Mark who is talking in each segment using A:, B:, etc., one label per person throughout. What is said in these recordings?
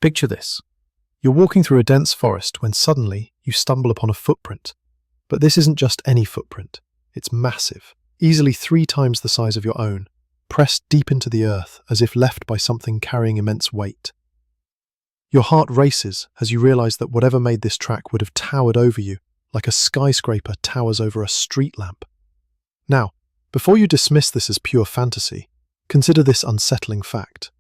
A: Picture this. You're walking through a dense forest when suddenly you stumble upon a footprint. But this isn't just any footprint. It's massive, easily 3 times the size of your own, pressed deep into the earth as if left by something carrying immense weight. Your heart races as you realize that whatever made this track would have towered over you, like a skyscraper towers over a street lamp. Now, before you dismiss this as pure fantasy, consider this unsettling fact.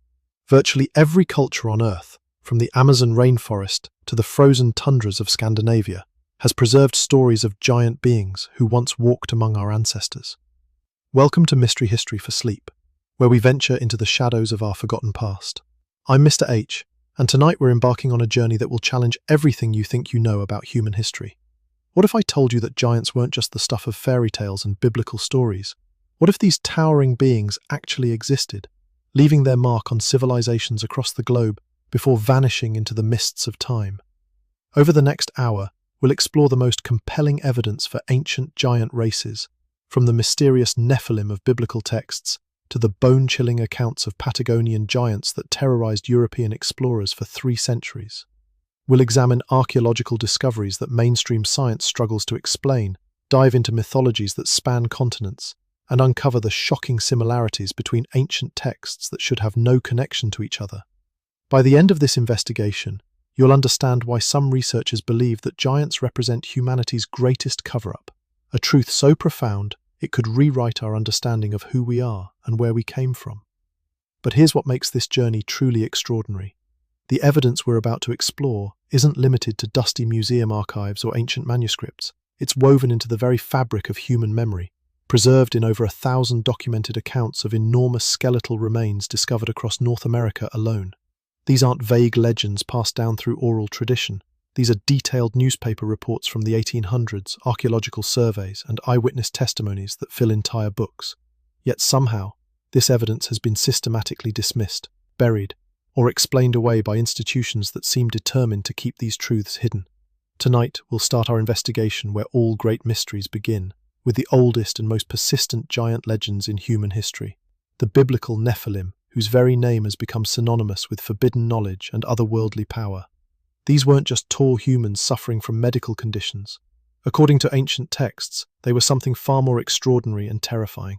A: Virtually every culture on Earth, from the Amazon rainforest to the frozen tundras of Scandinavia, has preserved stories of giant beings who once walked among our ancestors. Welcome to Mystery History for Sleep, where we venture into the shadows of our forgotten past. I'm Mr. H, and tonight we're embarking on a journey that will challenge everything you think you know about human history. What if I told you that giants weren't just the stuff of fairy tales and biblical stories? What if these towering beings actually existed, leaving their mark on civilizations across the globe before vanishing into the mists of time? Over the next hour, we'll explore the most compelling evidence for ancient giant races, from the mysterious Nephilim of biblical texts to the bone-chilling accounts of Patagonian giants that terrorized European explorers for 3 centuries. We'll examine archaeological discoveries that mainstream science struggles to explain, dive into mythologies that span continents, and uncover the shocking similarities between ancient texts that should have no connection to each other. By the end of this investigation, you'll understand why some researchers believe that giants represent humanity's greatest cover-up, a truth so profound it could rewrite our understanding of who we are and where we came from. But here's what makes this journey truly extraordinary. The evidence we're about to explore isn't limited to dusty museum archives or ancient manuscripts. It's woven into the very fabric of human memory, preserved in over 1,000 documented accounts of enormous skeletal remains discovered across North America alone. These aren't vague legends passed down through oral tradition. These are detailed newspaper reports from the 1800s, archaeological surveys, and eyewitness testimonies that fill entire books. Yet somehow, this evidence has been systematically dismissed, buried, or explained away by institutions that seem determined to keep these truths hidden. Tonight, we'll start our investigation where all great mysteries begin, with the oldest and most persistent giant legends in human history, the biblical Nephilim, whose very name has become synonymous with forbidden knowledge and otherworldly power. These weren't just tall humans suffering from medical conditions. According to ancient texts, they were something far more extraordinary and terrifying.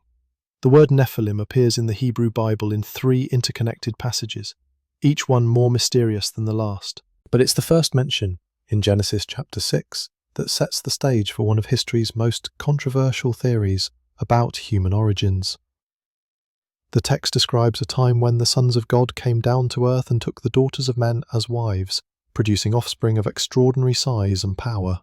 A: The word Nephilim appears in the Hebrew Bible in 3 interconnected passages, each one more mysterious than the last. But it's the first mention, in Genesis chapter 6, that sets the stage for one of history's most controversial theories about human origins. The text describes a time when the sons of God came down to earth and took the daughters of men as wives, producing offspring of extraordinary size and power.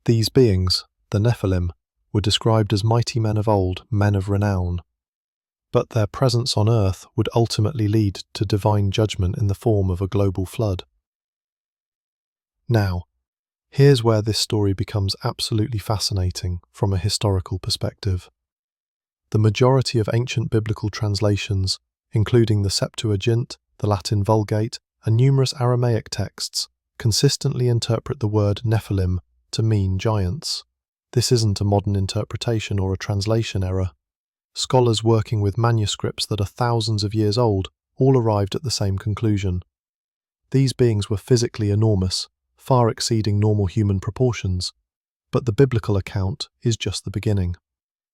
A: These beings, the Nephilim, were described as mighty men of old, men of renown. But their presence on earth would ultimately lead to divine judgment in the form of a global flood. Now, here's where this story becomes absolutely fascinating from a historical perspective. The majority of ancient biblical translations, including the Septuagint, the Latin Vulgate, and numerous Aramaic texts, consistently interpret the word Nephilim to mean giants. This isn't a modern interpretation or a translation error. Scholars working with manuscripts that are thousands of years old all arrived at the same conclusion. These beings were physically enormous, far exceeding normal human proportions, but the biblical account is just the beginning.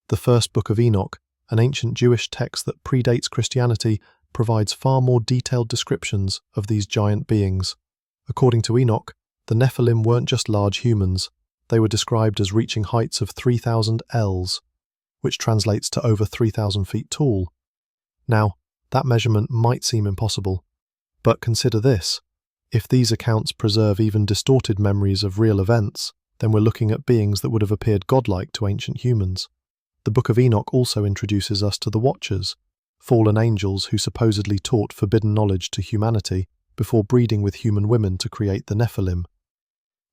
A: The first book of Enoch, an ancient Jewish text that predates Christianity, provides far more detailed descriptions of these giant beings. According to Enoch, the Nephilim weren't just large humans. They were described as reaching heights of 3,000 ells, which translates to over 3,000 feet tall. Now, that measurement might seem impossible, but consider this. If these accounts preserve even distorted memories of real events, then we're looking at beings that would have appeared godlike to ancient humans. The Book of Enoch also introduces us to the Watchers, fallen angels who supposedly taught forbidden knowledge to humanity before breeding with human women to create the Nephilim.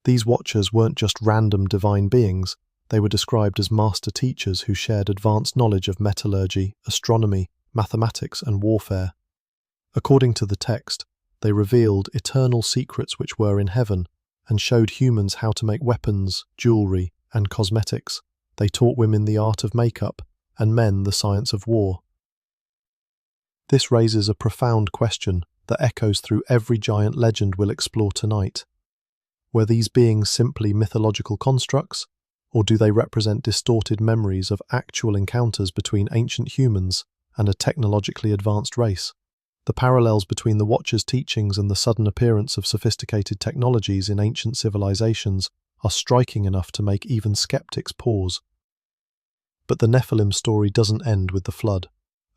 A: These Watchers weren't just random divine beings, they were described as master teachers who shared advanced knowledge of metallurgy, astronomy, mathematics, and warfare. According to the text, they revealed eternal secrets which were in heaven and showed humans how to make weapons, jewelry, and cosmetics. They taught women the art of makeup and men the science of war. This raises a profound question that echoes through every giant legend we'll explore tonight. Were these beings simply mythological constructs, or do they represent distorted memories of actual encounters between ancient humans and a technologically advanced race? The parallels between the Watcher's teachings and the sudden appearance of sophisticated technologies in ancient civilizations are striking enough to make even skeptics pause. But the Nephilim story doesn't end with the flood.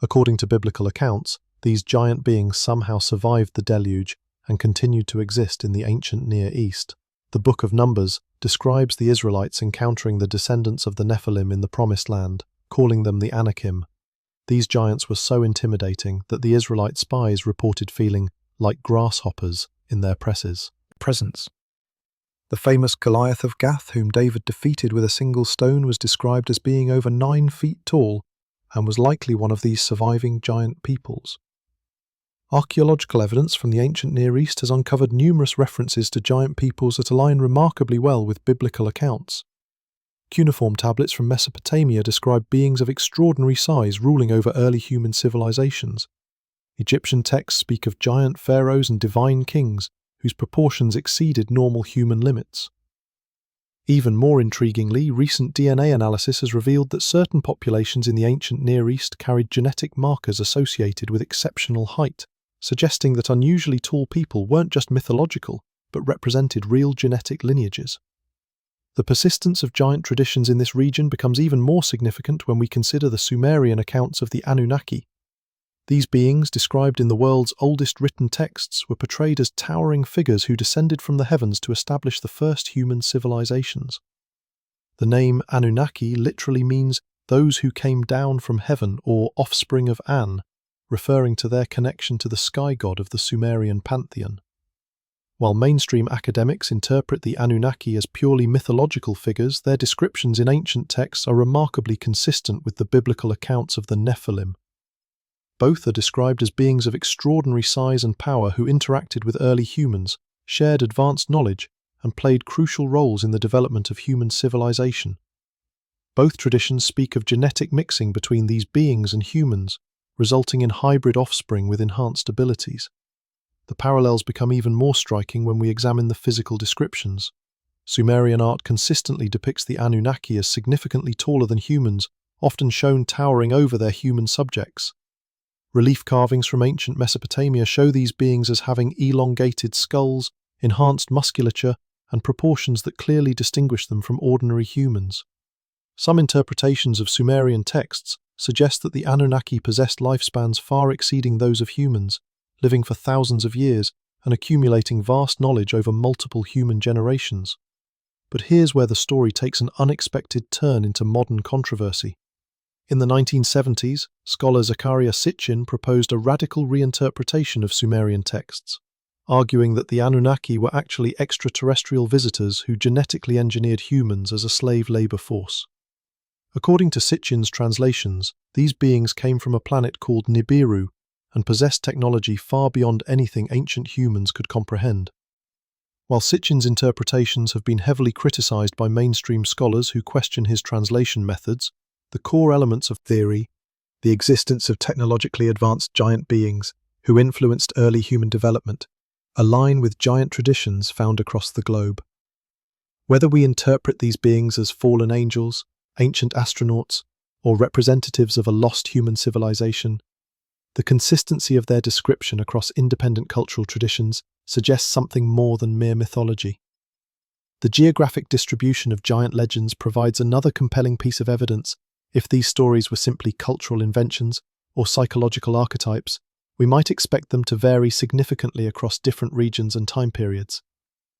A: According to biblical accounts, these giant beings somehow survived the deluge and continued to exist in the ancient Near East. The Book of Numbers describes the Israelites encountering the descendants of the Nephilim in the Promised Land, calling them the Anakim. These giants were so intimidating that the Israelite spies reported feeling like grasshoppers in their presence. The famous Goliath of Gath, whom David defeated with a single stone, was described as being over 9 feet tall and was likely one of these surviving giant peoples. Archaeological evidence from the ancient Near East has uncovered numerous references to giant peoples that align remarkably well with biblical accounts. Cuneiform tablets from Mesopotamia describe beings of extraordinary size ruling over early human civilizations. Egyptian texts speak of giant pharaohs and divine kings whose proportions exceeded normal human limits. Even more intriguingly, recent DNA analysis has revealed that certain populations in the ancient Near East carried genetic markers associated with exceptional height, suggesting that unusually tall people weren't just mythological, but represented real genetic lineages. The persistence of giant traditions in this region becomes even more significant when we consider the Sumerian accounts of the Anunnaki. These beings, described in the world's oldest written texts, were portrayed as towering figures who descended from the heavens to establish the first human civilizations. The name Anunnaki literally means those who came down from heaven, or offspring of An, referring to their connection to the sky god of the Sumerian pantheon. While mainstream academics interpret the Anunnaki as purely mythological figures, their descriptions in ancient texts are remarkably consistent with the biblical accounts of the Nephilim. Both are described as beings of extraordinary size and power who interacted with early humans, shared advanced knowledge, and played crucial roles in the development of human civilization. Both traditions speak of genetic mixing between these beings and humans, resulting in hybrid offspring with enhanced abilities. The parallels become even more striking when we examine the physical descriptions. Sumerian art consistently depicts the Anunnaki as significantly taller than humans, often shown towering over their human subjects. Relief carvings from ancient Mesopotamia show these beings as having elongated skulls, enhanced musculature, and proportions that clearly distinguish them from ordinary humans. Some interpretations of Sumerian texts suggest that the Anunnaki possessed lifespans far exceeding those of humans, living for thousands of years and accumulating vast knowledge over multiple human generations. But here's where the story takes an unexpected turn into modern controversy. In the 1970s, scholar Zecharia Sitchin proposed a radical reinterpretation of Sumerian texts, arguing that the Anunnaki were actually extraterrestrial visitors who genetically engineered humans as a slave labor force. According to Sitchin's translations, these beings came from a planet called Nibiru and possessed technology far beyond anything ancient humans could comprehend. While Sitchin's interpretations have been heavily criticized by mainstream scholars who question his translation methods, the core elements of theory, the existence of technologically advanced giant beings who influenced early human development, align with giant traditions found across the globe. Whether we interpret these beings as fallen angels, ancient astronauts, or representatives of a lost human civilization, the consistency of their description across independent cultural traditions suggests something more than mere mythology. The geographic distribution of giant legends provides another compelling piece of evidence. If these stories were simply cultural inventions or psychological archetypes, we might expect them to vary significantly across different regions and time periods.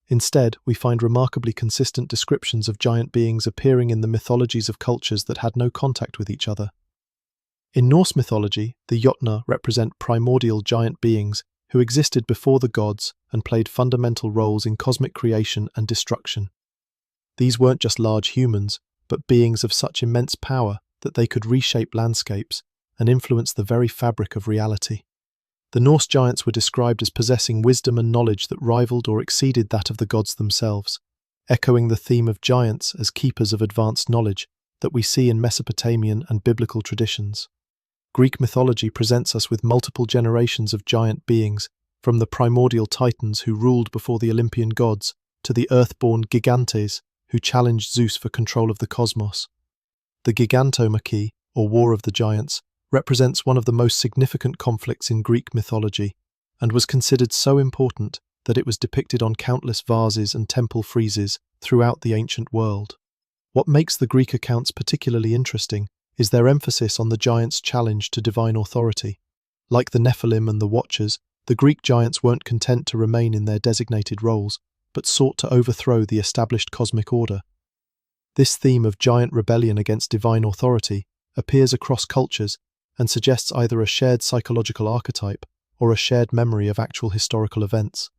A: Instead, we find remarkably consistent descriptions of giant beings appearing in the mythologies of cultures that had no contact with each other. In Norse mythology, the Jotnar represent primordial giant beings who existed before the gods and played fundamental roles in cosmic creation and destruction. These weren't just large humans, but beings of such immense power that they could reshape landscapes and influence the very fabric of reality. The Norse giants were described as possessing wisdom and knowledge that rivaled or exceeded that of the gods themselves, echoing the theme of giants as keepers of advanced knowledge that we see in Mesopotamian and biblical traditions. Greek mythology presents us with multiple generations of giant beings, from the primordial titans who ruled before the Olympian gods to the earthborn gigantes who challenged Zeus for control of the cosmos. The Gigantomachy, or War of the Giants, represents one of the most significant conflicts in Greek mythology, and was considered so important that it was depicted on countless vases and temple friezes throughout the ancient world. What makes the Greek accounts particularly interesting is their emphasis on the giants' challenge to divine authority. Like the Nephilim and the Watchers, the Greek giants weren't content to remain in their designated roles, but sought to overthrow the established cosmic order. This theme of giant rebellion against divine authority appears across cultures and suggests either a shared psychological archetype or a shared memory of actual historical events.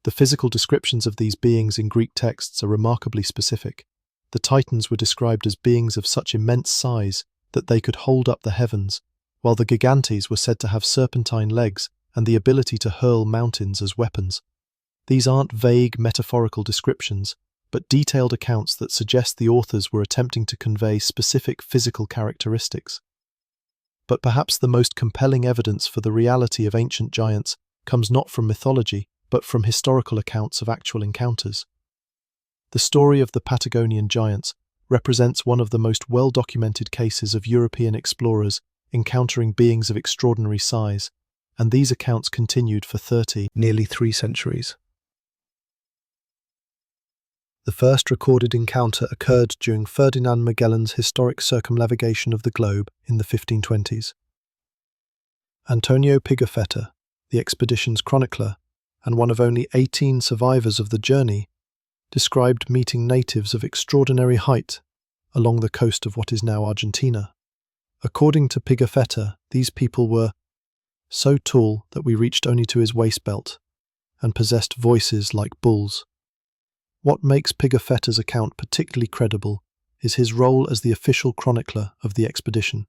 A: The physical descriptions of these beings in Greek texts are remarkably specific. The Titans were described as beings of such immense size that they could hold up the heavens, while the Gigantes were said to have serpentine legs and the ability to hurl mountains as weapons. These aren't vague metaphorical descriptions, but detailed accounts that suggest the authors were attempting to convey specific physical characteristics. But perhaps the most compelling evidence for the reality of ancient giants comes not from mythology, but from historical accounts of actual encounters. The story of the Patagonian giants represents one of the most well-documented cases of European explorers encountering beings of extraordinary size, and these accounts continued for nearly 3 centuries. The first recorded encounter occurred during Ferdinand Magellan's historic circumnavigation of the globe in the 1520s. Antonio Pigafetta, the expedition's chronicler, and one of only 18 survivors of the journey, described meeting natives of extraordinary height along the coast of what is now Argentina. According to Pigafetta, these people were so tall that we reached only to his waist belt, and possessed voices like bulls. What makes Pigafetta's account particularly credible is his role as the official chronicler of the expedition.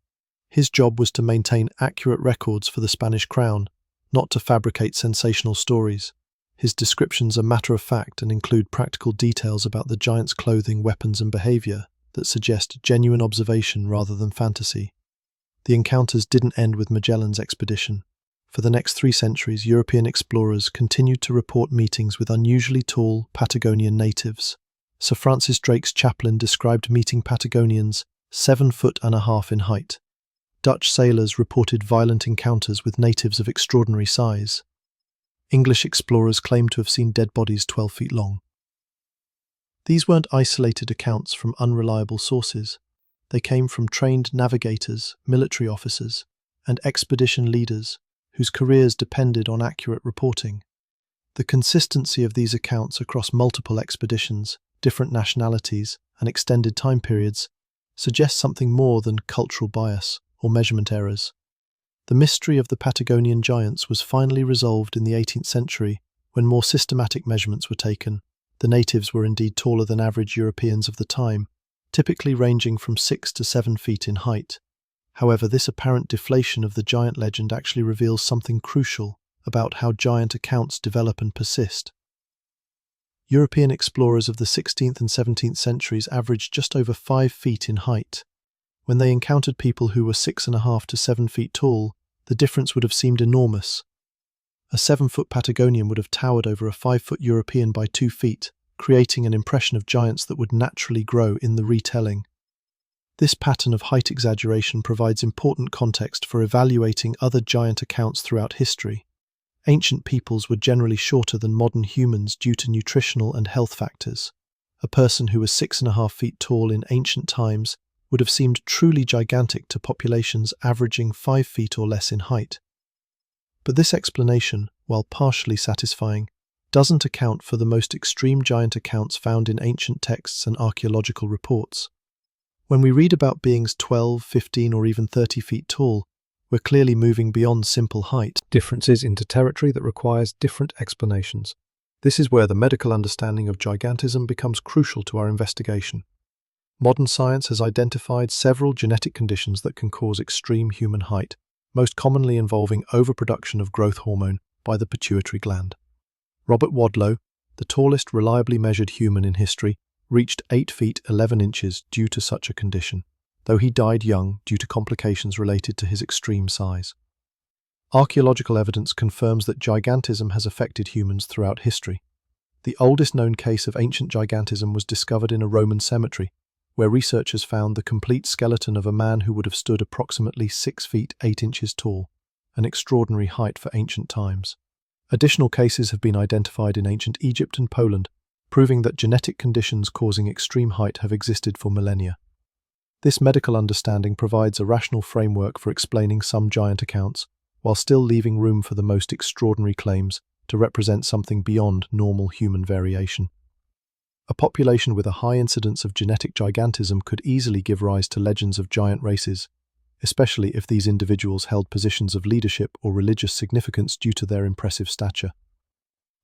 A: His job was to maintain accurate records for the Spanish crown, not to fabricate sensational stories. His descriptions are matter-of-fact and include practical details about the giants' clothing, weapons, and behavior that suggest genuine observation rather than fantasy. The encounters didn't end with Magellan's expedition. For the next 3 centuries, European explorers continued to report meetings with unusually tall Patagonian natives. Sir Francis Drake's chaplain described meeting Patagonians 7.5 in height. Dutch sailors reported violent encounters with natives of extraordinary size. English explorers claimed to have seen dead bodies 12 feet long. These weren't isolated accounts from unreliable sources. They came from trained navigators, military officers, and expedition leaders whose careers depended on accurate reporting. The consistency of these accounts across multiple expeditions, different nationalities, and extended time periods suggests something more than cultural bias or measurement errors. The mystery of the Patagonian giants was finally resolved in the 18th century when more systematic measurements were taken. The natives were indeed taller than average Europeans of the time, typically ranging from 6 to 7 feet in height. However, this apparent deflation of the giant legend actually reveals something crucial about how giant accounts develop and persist. European explorers of the 16th and 17th centuries averaged just over 5 feet in height. When they encountered people who were 6.5 to 7 feet tall, the difference would have seemed enormous. A 7-foot Patagonian would have towered over a 5-foot European by 2 feet, creating an impression of giants that would naturally grow in the retelling. This pattern of height exaggeration provides important context for evaluating other giant accounts throughout history. Ancient peoples were generally shorter than modern humans due to nutritional and health factors. A person who was 6.5 feet tall in ancient times would have seemed truly gigantic to populations averaging 5 feet or less in height. But this explanation, while partially satisfying, doesn't account for the most extreme giant accounts found in ancient texts and archaeological reports. When we read about beings 12, 15, or even 30 feet tall, we're clearly moving beyond simple height differences into territory that requires different explanations. This is where the medical understanding of gigantism becomes crucial to our investigation. Modern science has identified several genetic conditions that can cause extreme human height, most commonly involving overproduction of growth hormone by the pituitary gland. Robert Wadlow, the tallest reliably measured human in history, reached 8 feet 11 inches due to such a condition, though he died young due to complications related to his extreme size. Archaeological evidence confirms that gigantism has affected humans throughout history. The oldest known case of ancient gigantism was discovered in a Roman cemetery, where researchers found the complete skeleton of a man who would have stood approximately 6 feet 8 inches tall, an extraordinary height for ancient times. Additional cases have been identified in ancient Egypt and Poland, proving that genetic conditions causing extreme height have existed for millennia. This medical understanding provides a rational framework for explaining some giant accounts, while still leaving room for the most extraordinary claims to represent something beyond normal human variation. A population with a high incidence of genetic gigantism could easily give rise to legends of giant races, especially if these individuals held positions of leadership or religious significance due to their impressive stature.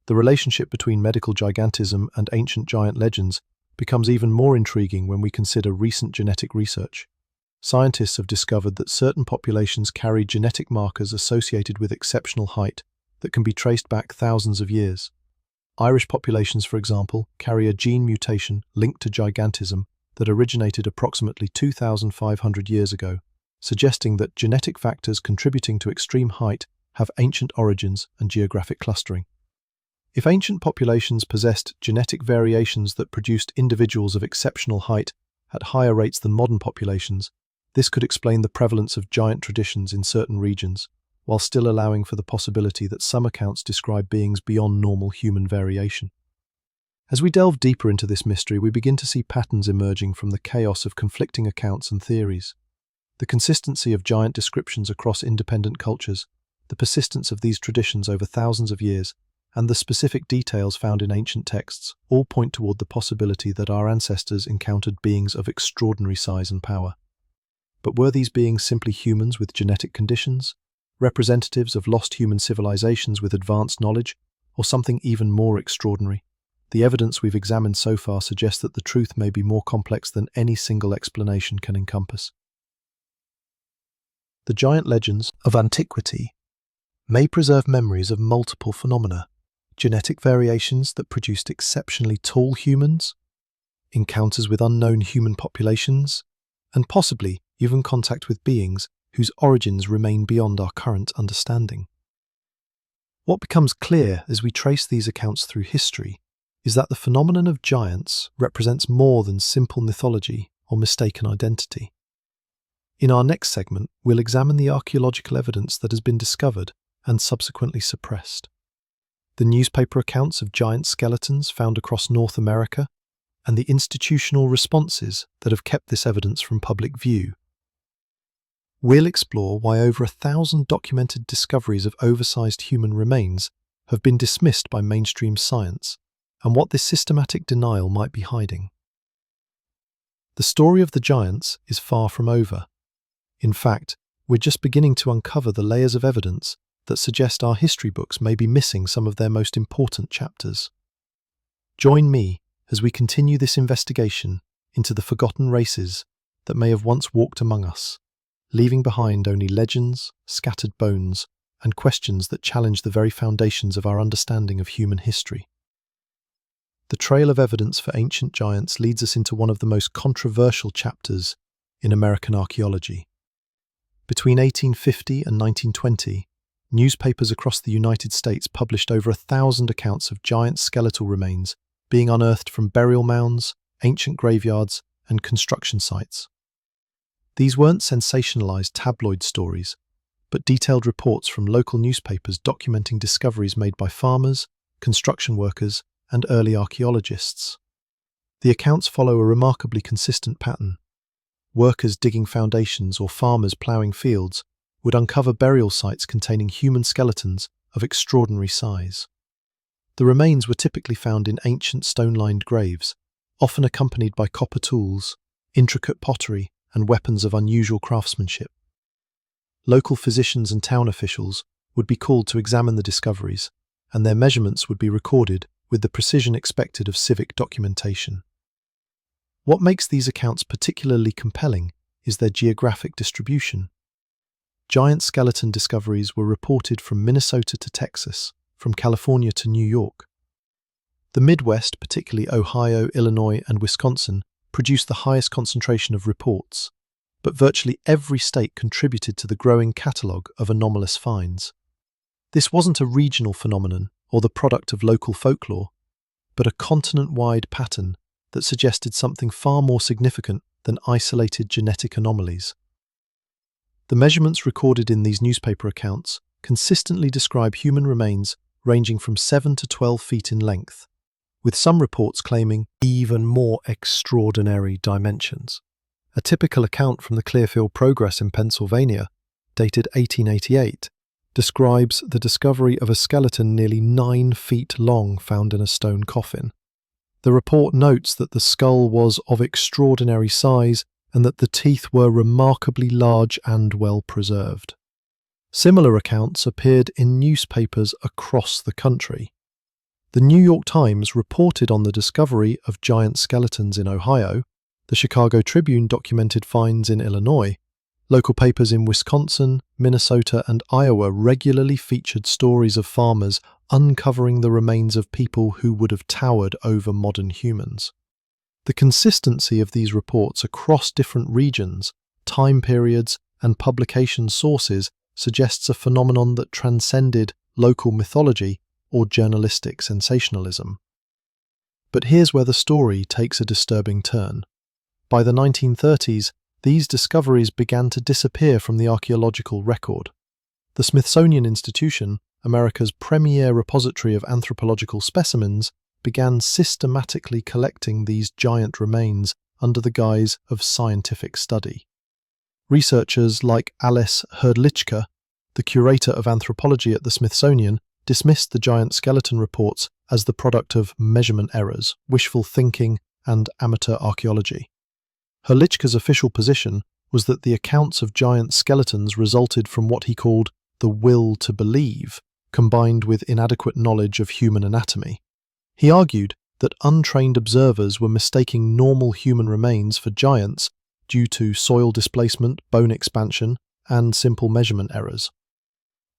A: The relationship between medical gigantism and ancient giant legends becomes even more intriguing when we consider recent genetic research. Scientists have discovered that certain populations carry genetic markers associated with exceptional height that can be traced back thousands of years. Irish populations, for example, carry a gene mutation linked to gigantism that originated approximately 2,500 years ago, suggesting that genetic factors contributing to extreme height have ancient origins and geographic clustering. If ancient populations possessed genetic variations that produced individuals of exceptional height at higher rates than modern populations, this could explain the prevalence of giant traditions in certain regions, while still allowing for the possibility that some accounts describe beings beyond normal human variation. As we delve deeper into this mystery, we begin to see patterns emerging from the chaos of conflicting accounts and theories. The consistency of giant descriptions across independent cultures, the persistence of these traditions over thousands of years, and the specific details found in ancient texts all point toward the possibility that our ancestors encountered beings of extraordinary size and power. But were these beings simply humans with genetic conditions, representatives of lost human civilizations with advanced knowledge, or something even more extraordinary? The evidence we've examined so far suggests that the truth may be more complex than any single explanation can encompass. The giant legends of antiquity may preserve memories of multiple phenomena: genetic variations that produced exceptionally tall humans, encounters with unknown human populations, and possibly even contact with beings whose origins remain beyond our current understanding. What becomes clear as we trace these accounts through history is that the phenomenon of giants represents more than simple mythology or mistaken identity. In our next segment, we'll examine the archaeological evidence that has been discovered and subsequently suppressed, the newspaper accounts of giant skeletons found across North America, and the institutional responses that have kept this evidence from public view. We'll explore why over 1,000 documented discoveries of oversized human remains have been dismissed by mainstream science, and what this systematic denial might be hiding. The story of the giants is far from over. In fact, we're just beginning to uncover the layers of evidence that suggest our history books may be missing some of their most important chapters. Join me as we continue this investigation into the forgotten races that may have once walked among us, leaving behind only legends, scattered bones, and questions that challenge the very foundations of our understanding of human history. The trail of evidence for ancient giants leads us into one of the most controversial chapters in American archaeology. Between 1850 and 1920, newspapers across the United States published over 1,000 accounts of giant skeletal remains being unearthed from burial mounds, ancient graveyards, and construction sites. These weren't sensationalized tabloid stories, but detailed reports from local newspapers documenting discoveries made by farmers, construction workers, and early archaeologists. The accounts follow a remarkably consistent pattern. Workers digging foundations or farmers ploughing fields would uncover burial sites containing human skeletons of extraordinary size. The remains were typically found in ancient stone-lined graves, often accompanied by copper tools, intricate pottery, and weapons of unusual craftsmanship. Local physicians and town officials would be called to examine the discoveries, and their measurements would be recorded with the precision expected of civic documentation. What makes these accounts particularly compelling is their geographic distribution. Giant skeleton discoveries were reported from Minnesota to Texas, from California to New York. The Midwest, particularly Ohio, Illinois, and Wisconsin, produced the highest concentration of reports, but virtually every state contributed to the growing catalogue of anomalous finds. This wasn't a regional phenomenon or the product of local folklore, but a continent-wide pattern that suggested something far more significant than isolated genetic anomalies. The measurements recorded in these newspaper accounts consistently describe human remains ranging from 7 to 12 feet in length, with some reports claiming even more extraordinary dimensions. A typical account from the Clearfield Progress in Pennsylvania, dated 1888, describes the discovery of a skeleton nearly 9 feet long found in a stone coffin. The report notes that the skull was of extraordinary size and that the teeth were remarkably large and well preserved. Similar accounts appeared in newspapers across the country. The New York Times reported on the discovery of giant skeletons in Ohio. The Chicago Tribune documented finds in Illinois. Local papers in Wisconsin, Minnesota, and Iowa regularly featured stories of farmers uncovering the remains of people who would have towered over modern humans. The consistency of these reports across different regions, time periods, and publication sources suggests a phenomenon that transcended local mythology or journalistic sensationalism. But here's where the story takes a disturbing turn. By the 1930s, these discoveries began to disappear from the archaeological record. The Smithsonian Institution, America's premier repository of anthropological specimens, began systematically collecting these giant remains under the guise of scientific study. Researchers like Alice Hrdlicka, the curator of anthropology at the Smithsonian, dismissed the giant skeleton reports as the product of measurement errors, wishful thinking, and amateur archaeology. Hrdlicka's official position was that the accounts of giant skeletons resulted from what he called the will to believe, combined with inadequate knowledge of human anatomy. He argued that untrained observers were mistaking normal human remains for giants due to soil displacement, bone expansion, and simple measurement errors.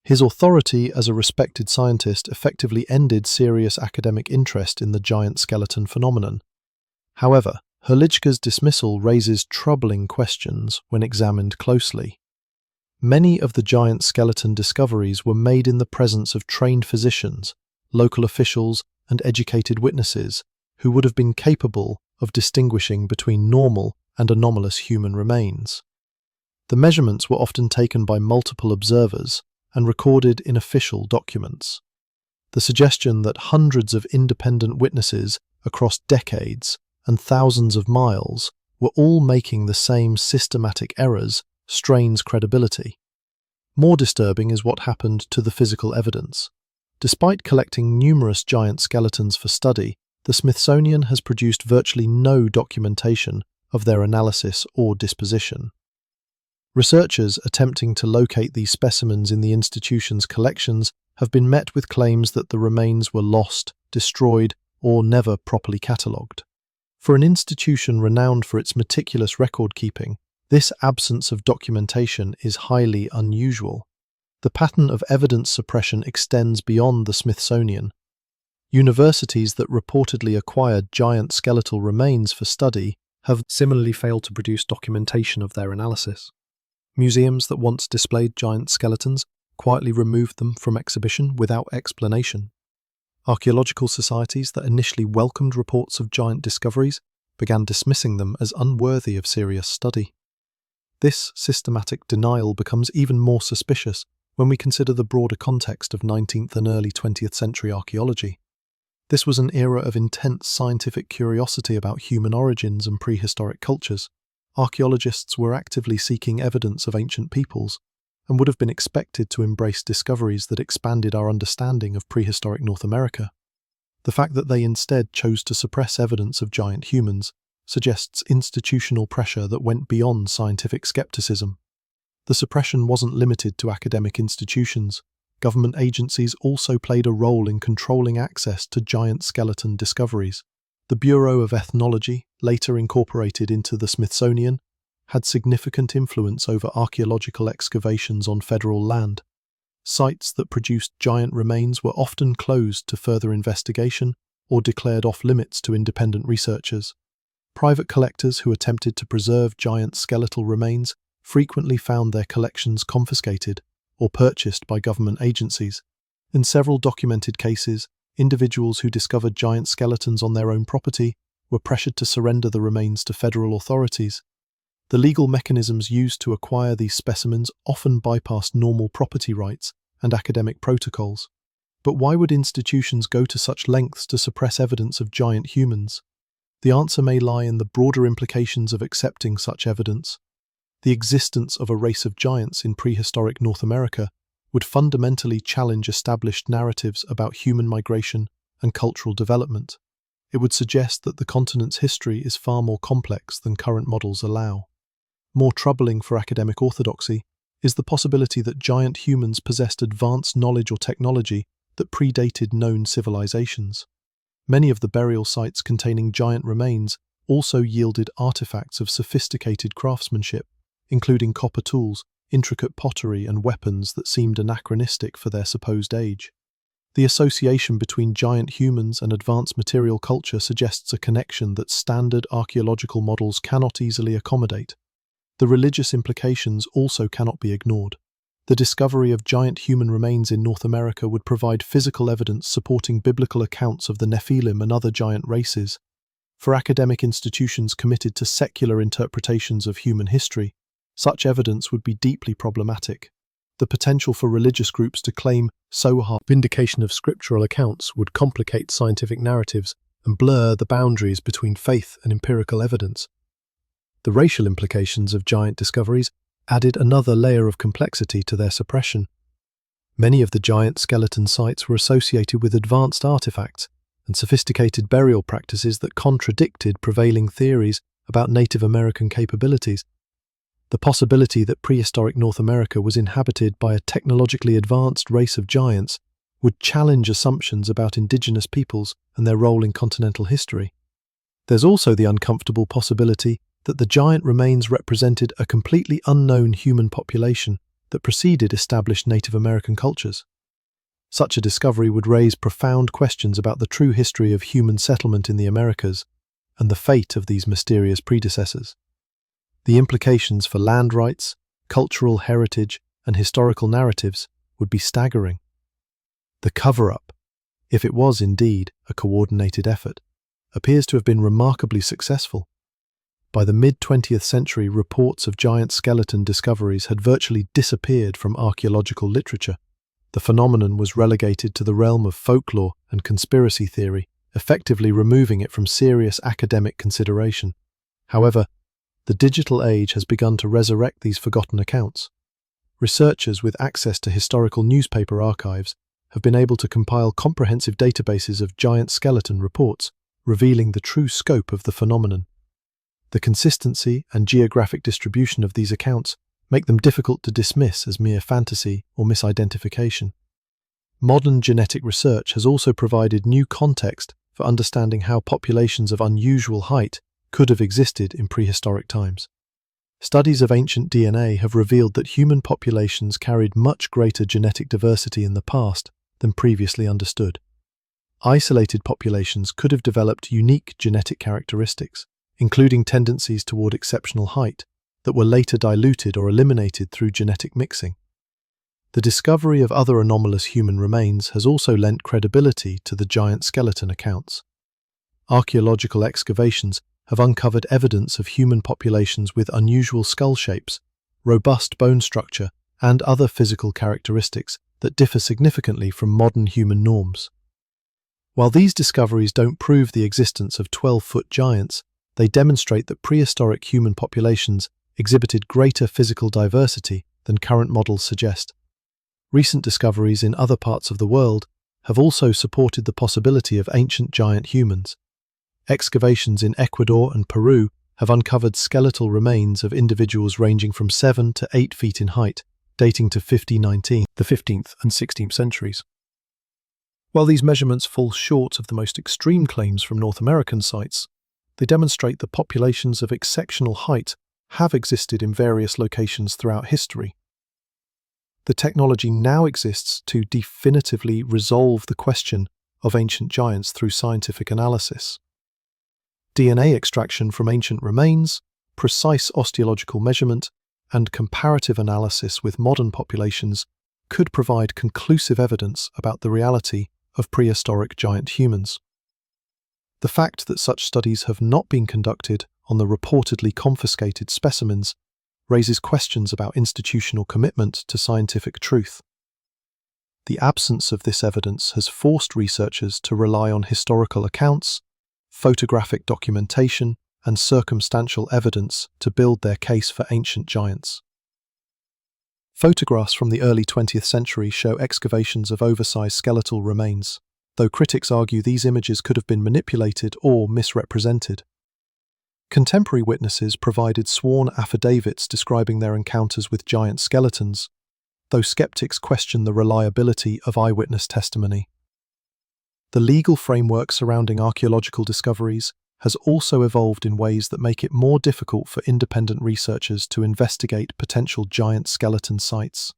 A: His authority as a respected scientist effectively ended serious academic interest in the giant skeleton phenomenon. However, Hrdlicka's dismissal raises troubling questions when examined closely. Many of the giant skeleton discoveries were made in the presence of trained physicians, local officials, and educated witnesses who would have been capable of distinguishing between normal and anomalous human remains. The measurements were often taken by multiple observers and recorded in official documents. The suggestion that hundreds of independent witnesses across decades and thousands of miles were all making the same systematic errors strains credibility. More disturbing is what happened to the physical evidence. Despite collecting numerous giant skeletons for study, the Smithsonian has produced virtually no documentation of their analysis or disposition. Researchers attempting to locate these specimens in the institution's collections have been met with claims that the remains were lost, destroyed, or never properly catalogued. For an institution renowned for its meticulous record-keeping, this absence of documentation is highly unusual. The pattern of evidence suppression extends beyond the Smithsonian. Universities that reportedly acquired giant skeletal remains for study have similarly failed to produce documentation of their analysis. Museums that once displayed giant skeletons quietly removed them from exhibition without explanation. Archaeological societies that initially welcomed reports of giant discoveries began dismissing them as unworthy of serious study. This systematic denial becomes even more suspicious when we consider the broader context of 19th and early 20th century archaeology. This was an era of intense scientific curiosity about human origins and prehistoric cultures. Archaeologists were actively seeking evidence of ancient peoples and would have been expected to embrace discoveries that expanded our understanding of prehistoric North America. The fact that they instead chose to suppress evidence of giant humans suggests institutional pressure that went beyond scientific skepticism. The suppression wasn't limited to academic institutions. Government agencies also played a role in controlling access to giant skeleton discoveries. The Bureau of Ethnology, later incorporated into the Smithsonian, had significant influence over archaeological excavations on federal land. Sites that produced giant remains were often closed to further investigation or declared off-limits to independent researchers. Private collectors who attempted to preserve giant skeletal remains frequently found their collections confiscated or purchased by government agencies. In several documented cases, individuals who discovered giant skeletons on their own property were pressured to surrender the remains to federal authorities. The legal mechanisms used to acquire these specimens often bypassed normal property rights and academic protocols. But why would institutions go to such lengths to suppress evidence of giant humans? The answer may lie in the broader implications of accepting such evidence. The existence of a race of giants in prehistoric North America would fundamentally challenge established narratives about human migration and cultural development. It would suggest that the continent's history is far more complex than current models allow. More troubling for academic orthodoxy is the possibility that giant humans possessed advanced knowledge or technology that predated known civilizations. Many of the burial sites containing giant remains also yielded artifacts of sophisticated craftsmanship, including copper tools, intricate pottery, and weapons that seemed anachronistic for their supposed age. The association between giant humans and advanced material culture suggests a connection that standard archaeological models cannot easily accommodate. The religious implications also cannot be ignored. The discovery of giant human remains in North America would provide physical evidence supporting biblical accounts of the Nephilim and other giant races. For academic institutions committed to secular interpretations of human history, such evidence would be deeply problematic. The potential for religious groups to claim Sohar vindication of scriptural accounts would complicate scientific narratives and blur the boundaries between faith and empirical evidence. The racial implications of giant discoveries added another layer of complexity to their suppression. Many of the giant skeleton sites were associated with advanced artifacts and sophisticated burial practices that contradicted prevailing theories about Native American capabilities. The possibility that prehistoric North America was inhabited by a technologically advanced race of giants would challenge assumptions about indigenous peoples and their role in continental history. There's also the uncomfortable possibility that the giant remains represented a completely unknown human population that preceded established Native American cultures. Such a discovery would raise profound questions about the true history of human settlement in the Americas and the fate of these mysterious predecessors. The implications for land rights, cultural heritage, and historical narratives would be staggering. The cover-up, if it was indeed a coordinated effort, appears to have been remarkably successful. By the mid-20th century, reports of giant skeleton discoveries had virtually disappeared from archaeological literature. The phenomenon was relegated to the realm of folklore and conspiracy theory, effectively removing it from serious academic consideration. However, the digital age has begun to resurrect these forgotten accounts. Researchers with access to historical newspaper archives have been able to compile comprehensive databases of giant skeleton reports, revealing the true scope of the phenomenon. The consistency and geographic distribution of these accounts make them difficult to dismiss as mere fantasy or misidentification. Modern genetic research has also provided new context for understanding how populations of unusual height could have existed in prehistoric times. Studies of ancient DNA have revealed that human populations carried much greater genetic diversity in the past than previously understood. Isolated populations could have developed unique genetic characteristics, including tendencies toward exceptional height, that were later diluted or eliminated through genetic mixing. The discovery of other anomalous human remains has also lent credibility to the giant skeleton accounts. Archaeological excavations have uncovered evidence of human populations with unusual skull shapes, robust bone structure, and other physical characteristics that differ significantly from modern human norms. While these discoveries don't prove the existence of 12-foot giants, they demonstrate that prehistoric human populations exhibited greater physical diversity than current models suggest. Recent discoveries in other parts of the world have also supported the possibility of ancient giant humans. Excavations in Ecuador and Peru have uncovered skeletal remains of individuals ranging from 7 to 8 feet in height, dating to 5019, the 15th and 16th centuries. While these measurements fall short of the most extreme claims from North American sites, they demonstrate that populations of exceptional height have existed in various locations throughout history. The technology now exists to definitively resolve the question of ancient giants through scientific analysis. DNA extraction from ancient remains, precise osteological measurement, and comparative analysis with modern populations could provide conclusive evidence about the reality of prehistoric giant humans. The fact that such studies have not been conducted on the reportedly confiscated specimens raises questions about institutional commitment to scientific truth. The absence of this evidence has forced researchers to rely on historical accounts, photographic documentation, and circumstantial evidence to build their case for ancient giants. Photographs from the early 20th century show excavations of oversized skeletal remains, though critics argue these images could have been manipulated or misrepresented. Contemporary witnesses provided sworn affidavits describing their encounters with giant skeletons, though skeptics question the reliability of eyewitness testimony. The legal framework surrounding archaeological discoveries has also evolved in ways that make it more difficult for independent researchers to investigate potential giant skeleton sites.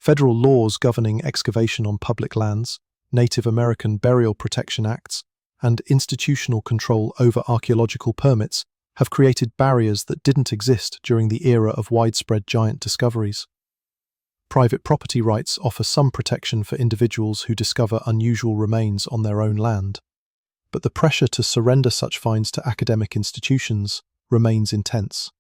A: Federal laws governing excavation on public lands, Native American Burial Protection Acts, and institutional control over archaeological permits have created barriers that didn't exist during the era of widespread giant discoveries. Private property rights offer some protection for individuals who discover unusual remains on their own land, but the pressure to surrender such finds to academic institutions remains intense.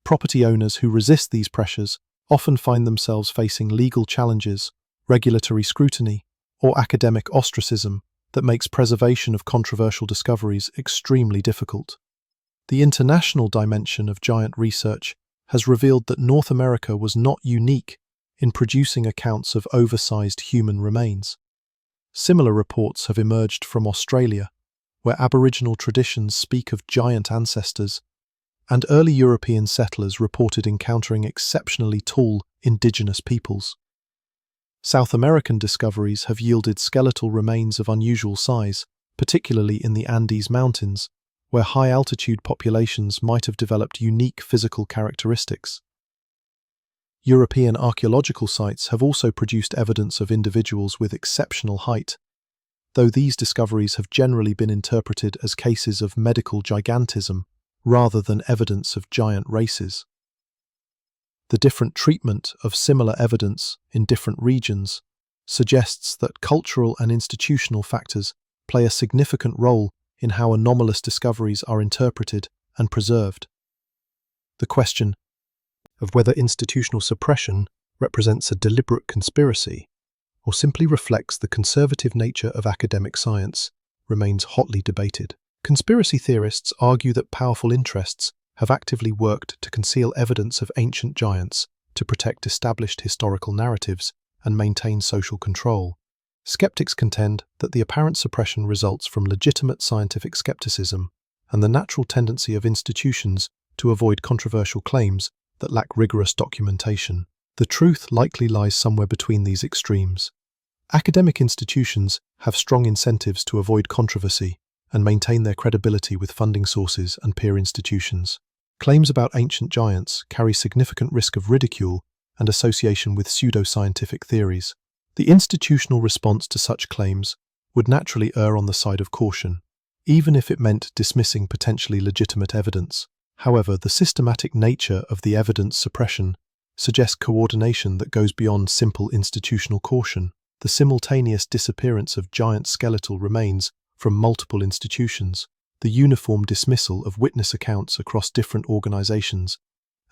A: Property owners who resist these pressures often find themselves facing legal challenges, regulatory scrutiny, or academic ostracism that makes preservation of controversial discoveries extremely difficult. The international dimension of giant research has revealed that North America was not unique in producing accounts of oversized human remains. Similar reports have emerged from Australia, where Aboriginal traditions speak of giant ancestors, and early European settlers reported encountering exceptionally tall indigenous peoples. South American discoveries have yielded skeletal remains of unusual size, particularly in the Andes Mountains, where high-altitude populations might have developed unique physical characteristics. European archaeological sites have also produced evidence of individuals with exceptional height, though these discoveries have generally been interpreted as cases of medical gigantism rather than evidence of giant races. The different treatment of similar evidence in different regions suggests that cultural and institutional factors play a significant role in how anomalous discoveries are interpreted and preserved. The question of whether institutional suppression represents a deliberate conspiracy or simply reflects the conservative nature of academic science remains hotly debated. Conspiracy theorists argue that powerful interests have actively worked to conceal evidence of ancient giants to protect established historical narratives and maintain social control. Skeptics contend that the apparent suppression results from legitimate scientific skepticism and the natural tendency of institutions to avoid controversial claims that lack rigorous documentation. The truth likely lies somewhere between these extremes. Academic institutions have strong incentives to avoid controversy and maintain their credibility with funding sources and peer institutions. Claims about ancient giants carry significant risk of ridicule and association with pseudoscientific theories. The institutional response to such claims would naturally err on the side of caution, even if it meant dismissing potentially legitimate evidence. However, the systematic nature of the evidence suppression suggests coordination that goes beyond simple institutional caution. The simultaneous disappearance of giant skeletal remains from multiple institutions, the uniform dismissal of witness accounts across different organizations,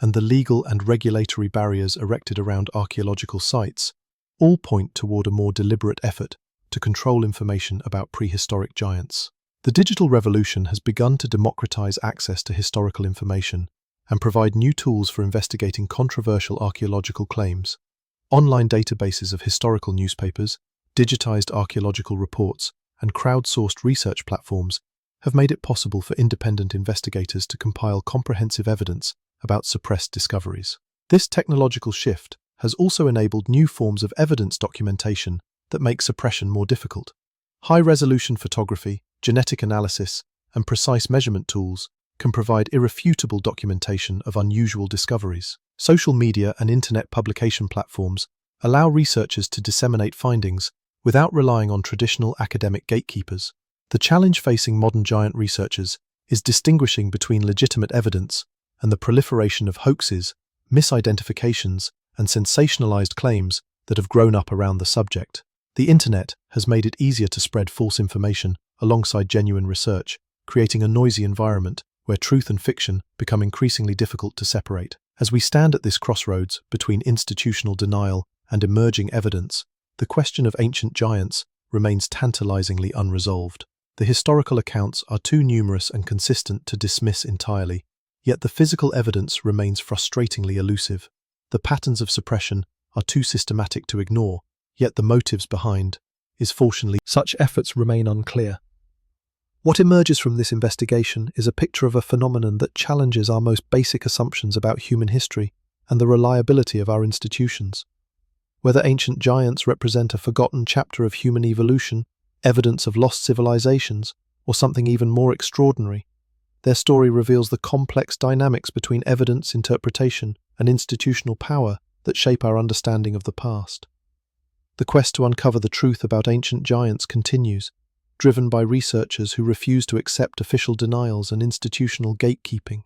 A: and the legal and regulatory barriers erected around archaeological sites all point toward a more deliberate effort to control information about prehistoric giants. The digital revolution has begun to democratize access to historical information and provide new tools for investigating controversial archaeological claims. Online databases of historical newspapers, digitized archaeological reports, and crowdsourced research platforms have made it possible for independent investigators to compile comprehensive evidence about suppressed discoveries. This technological shift has also enabled new forms of evidence documentation that make suppression more difficult. High-resolution photography, genetic analysis, and precise measurement tools can provide irrefutable documentation of unusual discoveries. Social media and internet publication platforms allow researchers to disseminate findings without relying on traditional academic gatekeepers. The challenge facing modern giant researchers is distinguishing between legitimate evidence and the proliferation of hoaxes, misidentifications, and sensationalized claims that have grown up around the subject. The internet has made it easier to spread false information alongside genuine research, creating a noisy environment where truth and fiction become increasingly difficult to separate. As we stand at this crossroads between institutional denial and emerging evidence, the question of ancient giants remains tantalizingly unresolved. The historical accounts are too numerous and consistent to dismiss entirely, yet the physical evidence remains frustratingly elusive. The patterns of suppression are too systematic to ignore, yet the motives behind is fortunately such efforts remain unclear. What emerges from this investigation is a picture of a phenomenon that challenges our most basic assumptions about human history and the reliability of our institutions. Whether ancient giants represent a forgotten chapter of human evolution, evidence of lost civilizations, or something even more extraordinary, their story reveals the complex dynamics between evidence, interpretation, and institutional power that shape our understanding of the past. The quest to uncover the truth about ancient giants continues, driven by researchers who refuse to accept official denials and institutional gatekeeping.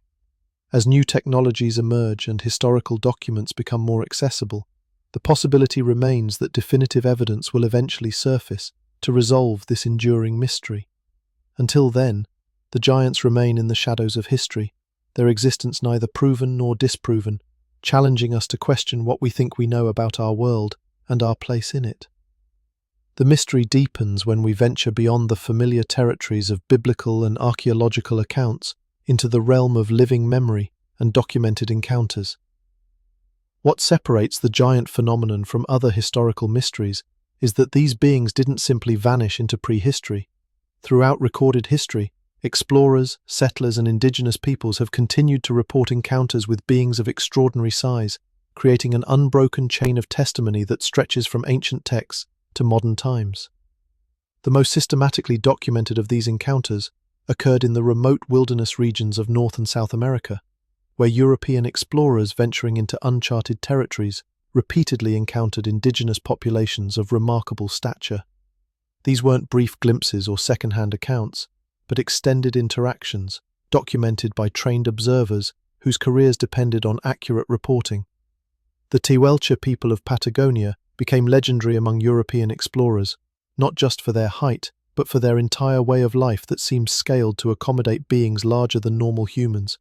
A: As new technologies emerge and historical documents become more accessible, the possibility remains that definitive evidence will eventually surface to resolve this enduring mystery. Until then, the giants remain in the shadows of history, their existence neither proven nor disproven, challenging us to question what we think we know about our world and our place in it. The mystery deepens when we venture beyond the familiar territories of biblical and archaeological accounts into the realm of living memory and documented encounters. What separates the giant phenomenon from other historical mysteries is that these beings didn't simply vanish into prehistory. Throughout recorded history, explorers, settlers, and indigenous peoples have continued to report encounters with beings of extraordinary size, creating an unbroken chain of testimony that stretches from ancient texts to modern times. The most systematically documented of these encounters occurred in the remote wilderness regions of North and South America, where European explorers venturing into uncharted territories repeatedly encountered indigenous populations of remarkable stature. These weren't brief glimpses or second-hand accounts, but extended interactions documented by trained observers whose careers depended on accurate reporting. The Tehuelche people of Patagonia became legendary among European explorers, not just for their height, but for their entire way of life that seemed scaled to accommodate beings larger than normal humans.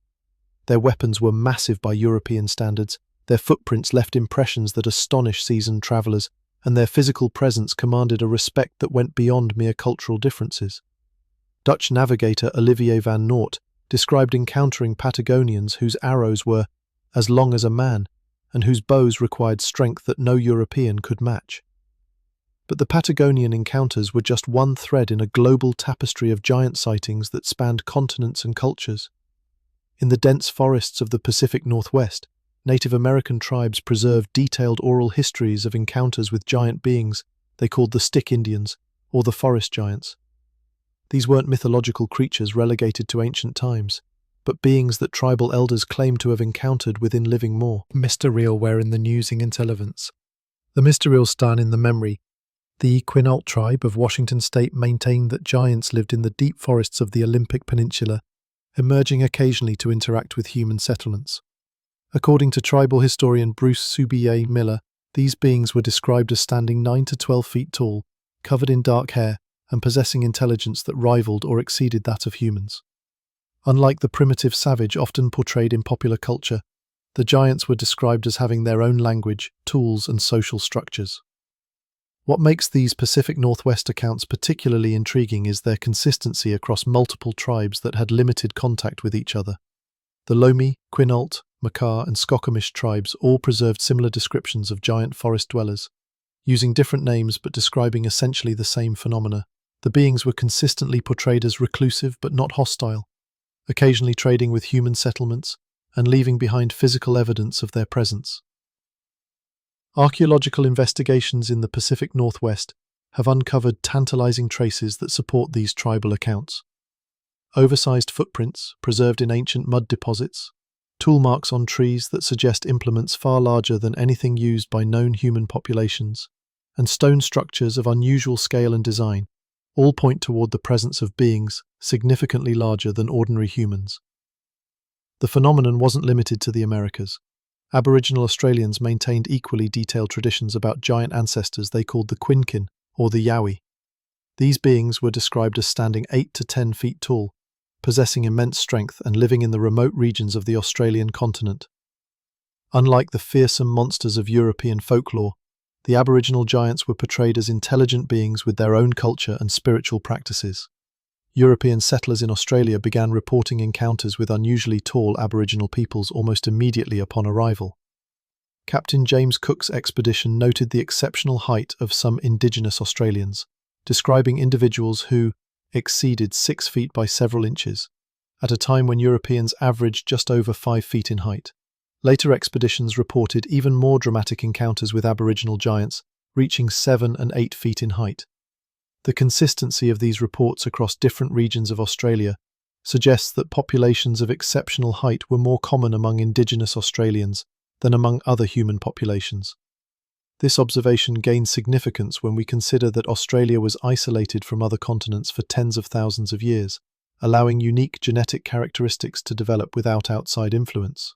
A: Their weapons were massive by European standards, their footprints left impressions that astonished seasoned travelers, and their physical presence commanded a respect that went beyond mere cultural differences. Dutch navigator Olivier van Noort described encountering Patagonians whose arrows were as long as a man, and whose bows required strength that no European could match. But the Patagonian encounters were just one thread in a global tapestry of giant sightings that spanned continents and cultures. In the dense forests of the Pacific Northwest, Native American tribes preserved detailed oral histories of encounters with giant beings they called the Stick Indians, or the Forest Giants. These weren't mythological creatures relegated to ancient times, but beings that tribal elders claimed to have encountered within living more. Mystereal were in the newsing intelligence. The Mystereal stan in the memory. The Quinault tribe of Washington state maintained that giants lived in the deep forests of the Olympic Peninsula, emerging occasionally to interact with human settlements. According to tribal historian Bruce Soubier Miller, these beings were described as standing 9 to 12 feet tall, covered in dark hair, and possessing intelligence that rivaled or exceeded that of humans. Unlike the primitive savage often portrayed in popular culture, the giants were described as having their own language, tools, and social structures. What makes these Pacific Northwest accounts particularly intriguing is their consistency across multiple tribes that had limited contact with each other. The Lomi, Quinault, Makah, and Skokomish tribes all preserved similar descriptions of giant forest dwellers, using different names but describing essentially the same phenomena. The beings were consistently portrayed as reclusive but not hostile, occasionally trading with human settlements and leaving behind physical evidence of their presence. Archaeological investigations in the Pacific Northwest have uncovered tantalizing traces that support these tribal accounts. Oversized footprints preserved in ancient mud deposits, tool marks on trees that suggest implements far larger than anything used by known human populations, and stone structures of unusual scale and design, all point toward the presence of beings significantly larger than ordinary humans. The phenomenon wasn't limited to the Americas. Aboriginal Australians maintained equally detailed traditions about giant ancestors they called the Quinkin, or the Yowie. These beings were described as standing 8 to 10 feet tall, possessing immense strength and living in the remote regions of the Australian continent. Unlike the fearsome monsters of European folklore, the Aboriginal giants were portrayed as intelligent beings with their own culture and spiritual practices. European settlers in Australia began reporting encounters with unusually tall Aboriginal peoples almost immediately upon arrival. Captain James Cook's expedition noted the exceptional height of some Indigenous Australians, describing individuals who exceeded 6 feet by several inches, at a time when Europeans averaged just over 5 feet in height. Later expeditions reported even more dramatic encounters with Aboriginal giants, reaching 7 and 8 feet in height. The consistency of these reports across different regions of Australia suggests that populations of exceptional height were more common among Indigenous Australians than among other human populations. This observation gains significance when we consider that Australia was isolated from other continents for tens of thousands of years, allowing unique genetic characteristics to develop without outside influence.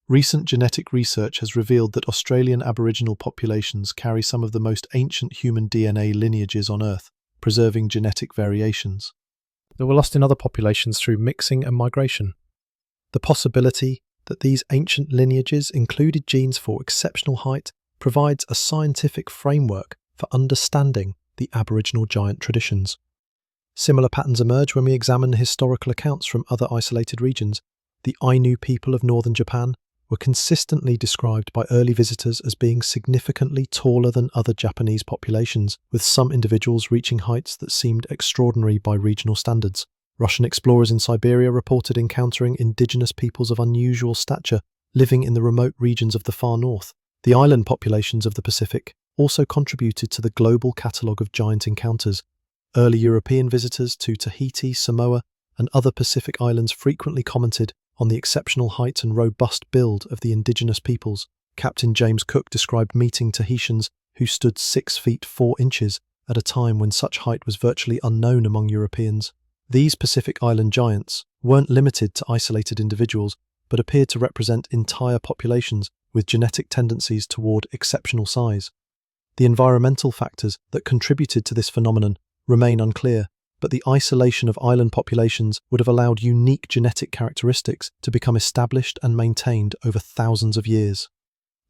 A: Recent genetic research has revealed that Australian Aboriginal populations carry some of the most ancient human DNA lineages on Earth, preserving genetic variations that were lost in other populations through mixing and migration. The possibility that these ancient lineages included genes for exceptional height provides a scientific framework for understanding the Aboriginal giant traditions. Similar patterns emerge when we examine historical accounts from other isolated regions. The Ainu people of northern Japan were consistently described by early visitors as being significantly taller than other Japanese populations, with some individuals reaching heights that seemed extraordinary by regional standards. Russian explorers in Siberia reported encountering indigenous peoples of unusual stature living in the remote regions of the far north. The island populations of the Pacific also contributed to the global catalogue of giant encounters. Early European visitors to Tahiti, Samoa, and other Pacific islands frequently commented on the exceptional height and robust build of the indigenous peoples. Captain James Cook described meeting Tahitians who stood 6 feet 4 inches at a time when such height was virtually unknown among Europeans. These Pacific island giants weren't limited to isolated individuals, but appeared to represent entire populations with genetic tendencies toward exceptional size. The environmental factors that contributed to this phenomenon remain unclear, but the isolation of island populations would have allowed unique genetic characteristics to become established and maintained over thousands of years.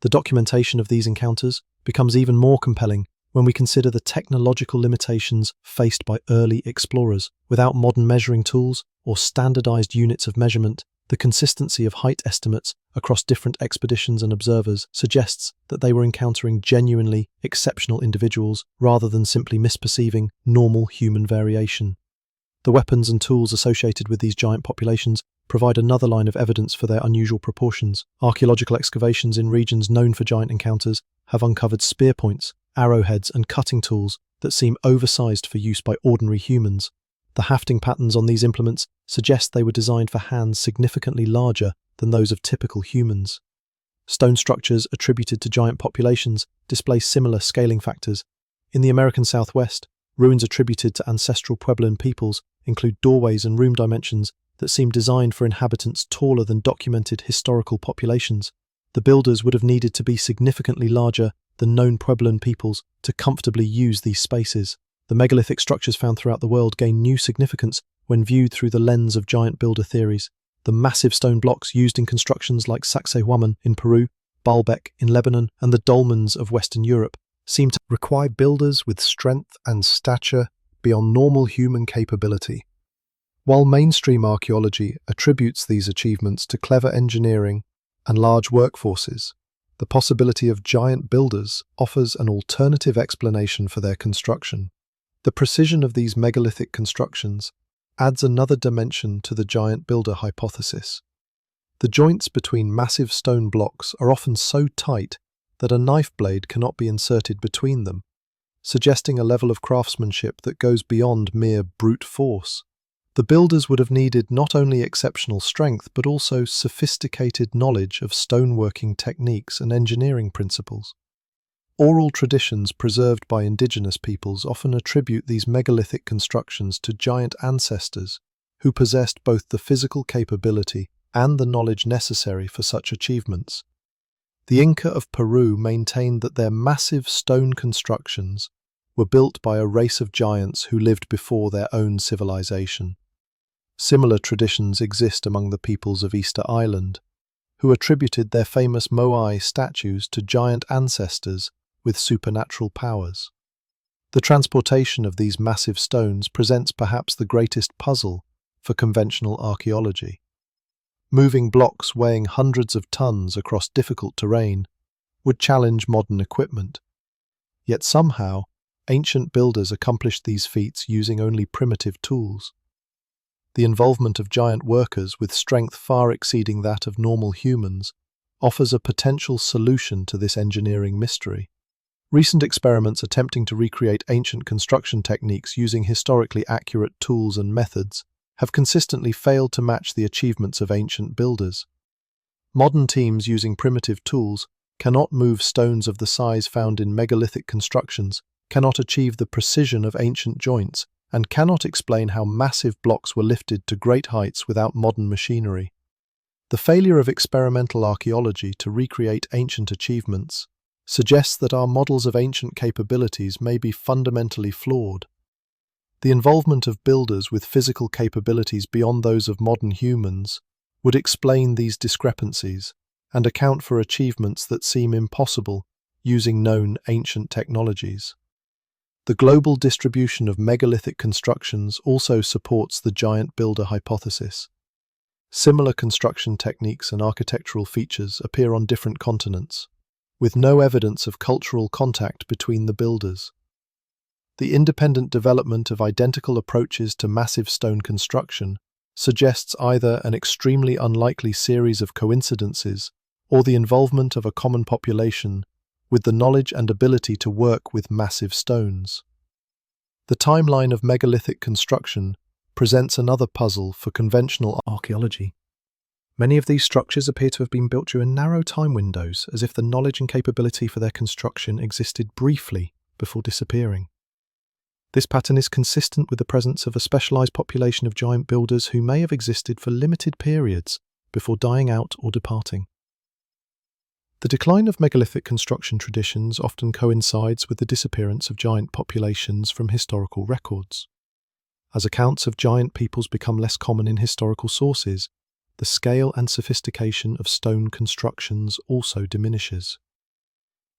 A: The documentation of these encounters becomes even more compelling when we consider the technological limitations faced by early explorers. Without modern measuring tools or standardized units of measurement, the consistency of height estimates across different expeditions and observers suggests that they were encountering genuinely exceptional individuals rather than simply misperceiving normal human variation. The weapons and tools associated with these giant populations provide another line of evidence for their unusual proportions. Archaeological excavations in regions known for giant encounters have uncovered spear points, arrowheads, and cutting tools that seem oversized for use by ordinary humans. The hafting patterns on these implements suggest they were designed for hands significantly larger than those of typical humans. Stone structures attributed to giant populations display similar scaling factors. In the American Southwest, ruins attributed to ancestral Puebloan peoples include doorways and room dimensions that seem designed for inhabitants taller than documented historical populations. The builders would have needed to be significantly larger than known Puebloan peoples to comfortably use these spaces. The megalithic structures found throughout the world gain new significance when viewed through the lens of giant builder theories. The massive stone blocks used in constructions like Sacsayhuaman in Peru, Baalbek in Lebanon, and the dolmens of Western Europe seem to require builders with strength and stature beyond normal human capability. While mainstream archaeology attributes these achievements to clever engineering and large workforces, the possibility of giant builders offers an alternative explanation for their construction. The precision of these megalithic constructions adds another dimension to the giant builder hypothesis. The joints between massive stone blocks are often so tight that a knife blade cannot be inserted between them, suggesting a level of craftsmanship that goes beyond mere brute force. The builders would have needed not only exceptional strength but also sophisticated knowledge of stoneworking techniques and engineering principles. Oral traditions preserved by indigenous peoples often attribute these megalithic constructions to giant ancestors who possessed both the physical capability and the knowledge necessary for such achievements. The Inca of Peru maintained that their massive stone constructions were built by a race of giants who lived before their own civilization. Similar traditions exist among the peoples of Easter Island, who attributed their famous Moai statues to giant ancestors with supernatural powers. The transportation of these massive stones presents perhaps the greatest puzzle for conventional archaeology. Moving blocks weighing hundreds of tons across difficult terrain would challenge modern equipment. Yet somehow, ancient builders accomplished these feats using only primitive tools. The involvement of giant workers with strength far exceeding that of normal humans offers a potential solution to this engineering mystery. Recent experiments attempting to recreate ancient construction techniques using historically accurate tools and methods have consistently failed to match the achievements of ancient builders. Modern teams using primitive tools cannot move stones of the size found in megalithic constructions, cannot achieve the precision of ancient joints, and cannot explain how massive blocks were lifted to great heights without modern machinery. The failure of experimental archaeology to recreate ancient achievements suggests that our models of ancient capabilities may be fundamentally flawed. The involvement of builders with physical capabilities beyond those of modern humans would explain these discrepancies and account for achievements that seem impossible using known ancient technologies. The global distribution of megalithic constructions also supports the giant builder hypothesis. Similar construction techniques and architectural features appear on different continents, with no evidence of cultural contact between the builders. The independent development of identical approaches to massive stone construction suggests either an extremely unlikely series of coincidences or the involvement of a common population with the knowledge and ability to work with massive stones. The timeline of megalithic construction presents another puzzle for conventional archaeology. Many of these structures appear to have been built during narrow time windows, as if the knowledge and capability for their construction existed briefly before disappearing. This pattern is consistent with the presence of a specialized population of giant builders who may have existed for limited periods before dying out or departing. The decline of megalithic construction traditions often coincides with the disappearance of giant populations from historical records. As accounts of giant peoples become less common in historical sources, the scale and sophistication of stone constructions also diminishes.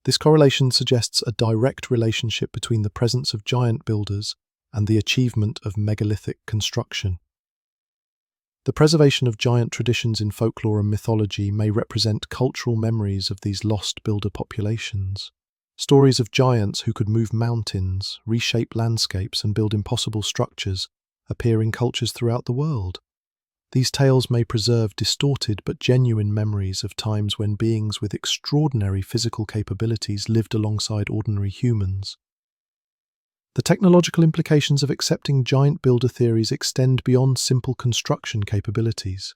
A: This correlation suggests a direct relationship between the presence of giant builders and the achievement of megalithic construction. The preservation of giant traditions in folklore and mythology may represent cultural memories of these lost builder populations. Stories of giants who could move mountains, reshape landscapes, and build impossible structures appear in cultures throughout the world. These tales may preserve distorted but genuine memories of times when beings with extraordinary physical capabilities lived alongside ordinary humans. The technological implications of accepting giant builder theories extend beyond simple construction capabilities.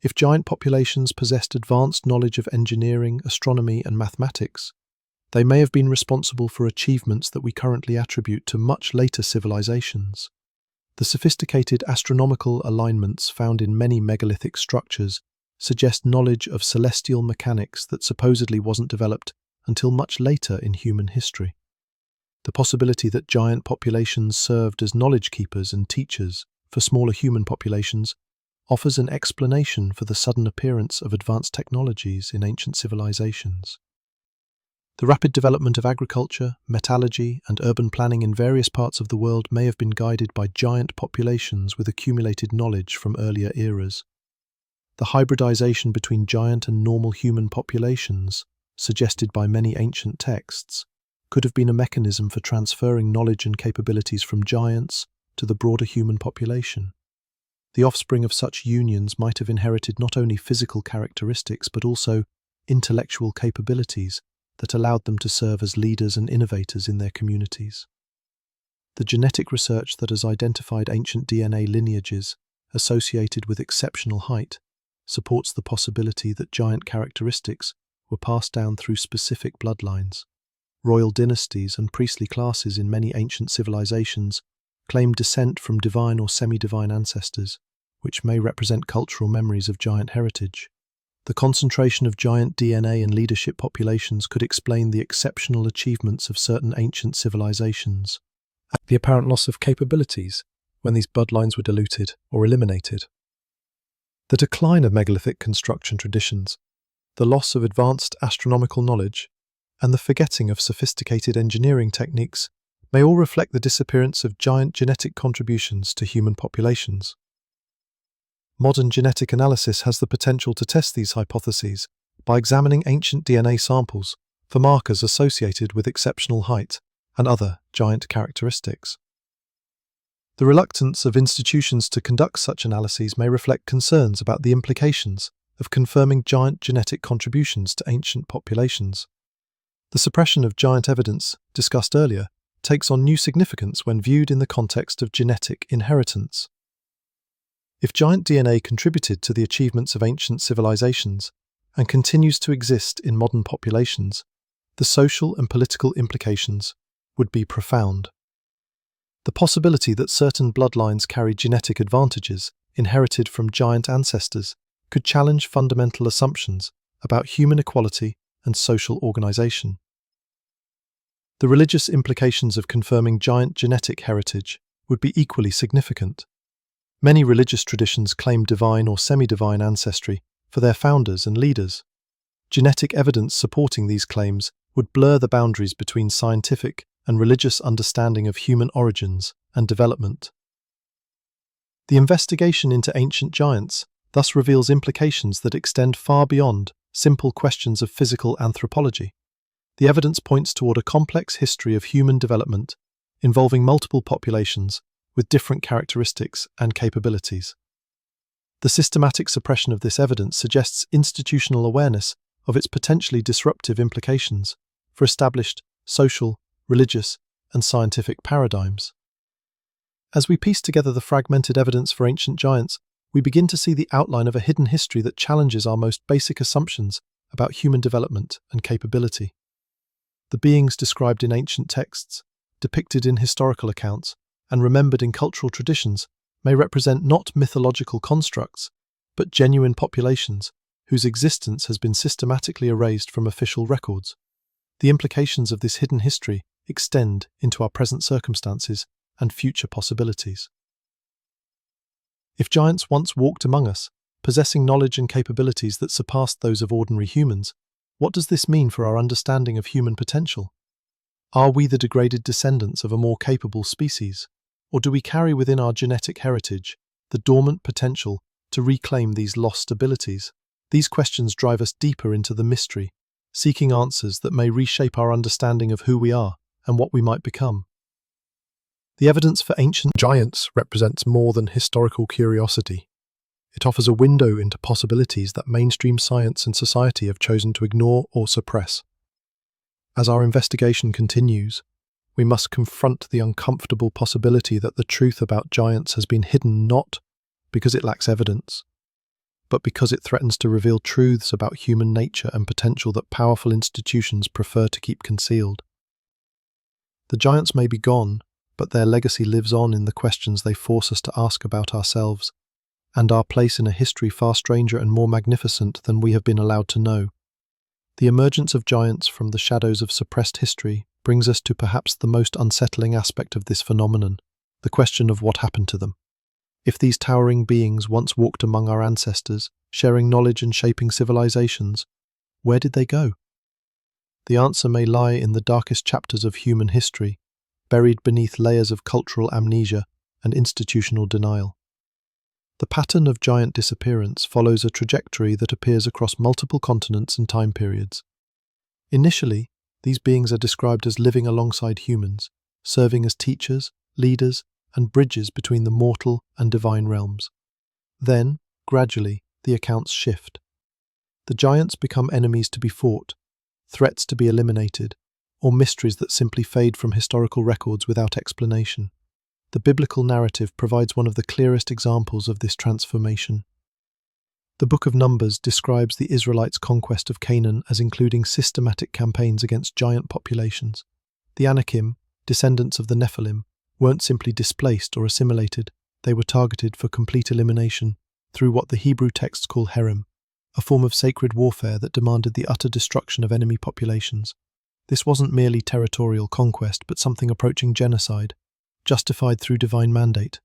A: If giant populations possessed advanced knowledge of engineering, astronomy, and mathematics, they may have been responsible for achievements that we currently attribute to much later civilizations. The sophisticated astronomical alignments found in many megalithic structures suggest knowledge of celestial mechanics that supposedly wasn't developed until much later in human history. The possibility that giant populations served as knowledge keepers and teachers for smaller human populations offers an explanation for the sudden appearance of advanced technologies in ancient civilizations. The rapid development of agriculture, metallurgy, and urban planning in various parts of the world may have been guided by giant populations with accumulated knowledge from earlier eras. The hybridization between giant and normal human populations, suggested by many ancient texts, could have been a mechanism for transferring knowledge and capabilities from giants to the broader human population. The offspring of such unions might have inherited not only physical characteristics but also intellectual capabilities that allowed them to serve as leaders and innovators in their communities. The genetic research that has identified ancient DNA lineages associated with exceptional height supports the possibility that giant characteristics were passed down through specific bloodlines. Royal dynasties and priestly classes in many ancient civilizations claim descent from divine or semi-divine ancestors, which may represent cultural memories of giant heritage. The concentration of giant DNA in leadership populations could explain the exceptional achievements of certain ancient civilizations. The apparent loss of capabilities when these bloodlines were diluted or eliminated. The decline of megalithic construction traditions, the loss of advanced astronomical knowledge, and the forgetting of sophisticated engineering techniques may all reflect the disappearance of giant genetic contributions to human populations. Modern genetic analysis has the potential to test these hypotheses by examining ancient DNA samples for markers associated with exceptional height and other giant characteristics. The reluctance of institutions to conduct such analyses may reflect concerns about the implications of confirming giant genetic contributions to ancient populations. The suppression of giant evidence, discussed earlier, takes on new significance when viewed in the context of genetic inheritance. If giant DNA contributed to the achievements of ancient civilizations and continues to exist in modern populations, the social and political implications would be profound. The possibility that certain bloodlines carry genetic advantages inherited from giant ancestors could challenge fundamental assumptions about human equality and social organization. The religious implications of confirming giant genetic heritage would be equally significant. Many religious traditions claim divine or semi-divine ancestry for their founders and leaders. Genetic evidence supporting these claims would blur the boundaries between scientific and religious understanding of human origins and development. The investigation into ancient giants thus reveals implications that extend far beyond simple questions of physical anthropology. The evidence points toward a complex history of human development involving multiple populations with different characteristics and capabilities. The systematic suppression of this evidence suggests institutional awareness of its potentially disruptive implications for established social, religious, and scientific paradigms. As we piece together the fragmented evidence for ancient giants, we begin to see the outline of a hidden history that challenges our most basic assumptions about human development and capability. The beings described in ancient texts, depicted in historical accounts, and remembered in cultural traditions may represent not mythological constructs, but genuine populations whose existence has been systematically erased from official records. The implications of this hidden history extend into our present circumstances and future possibilities. If giants once walked among us, possessing knowledge and capabilities that surpassed those of ordinary humans, what does this mean for our understanding of human potential? Are we the degraded descendants of a more capable species, or do we carry within our genetic heritage the dormant potential to reclaim these lost abilities? These questions drive us deeper into the mystery, seeking answers that may reshape our understanding of who we are and what we might become. The evidence for ancient giants represents more than historical curiosity. It offers a window into possibilities that mainstream science and society have chosen to ignore or suppress. As our investigation continues, we must confront the uncomfortable possibility that the truth about giants has been hidden not because it lacks evidence, but because it threatens to reveal truths about human nature and potential that powerful institutions prefer to keep concealed. The giants may be gone, but their legacy lives on in the questions they force us to ask about ourselves and our place in a history far stranger and more magnificent than we have been allowed to know. The emergence of giants from the shadows of suppressed history brings us to perhaps the most unsettling aspect of this phenomenon, the question of what happened to them. If these towering beings once walked among our ancestors, sharing knowledge and shaping civilizations, where did they go? The answer may lie in the darkest chapters of human history, buried beneath layers of cultural amnesia and institutional denial. The pattern of giant disappearance follows a trajectory that appears across multiple continents and time periods. Initially, these beings are described as living alongside humans, serving as teachers, leaders, and bridges between the mortal and divine realms. Then, gradually, the accounts shift. The giants become enemies to be fought, threats to be eliminated, or mysteries that simply fade from historical records without explanation. The biblical narrative provides one of the clearest examples of this transformation. The Book of Numbers describes the Israelites' conquest of Canaan as including systematic campaigns against giant populations. The Anakim, descendants of the Nephilim, weren't simply displaced or assimilated, they were targeted for complete elimination through what the Hebrew texts call herem, a form of sacred warfare that demanded the utter destruction of enemy populations. This wasn't merely territorial conquest, but something approaching genocide, justified through divine mandate.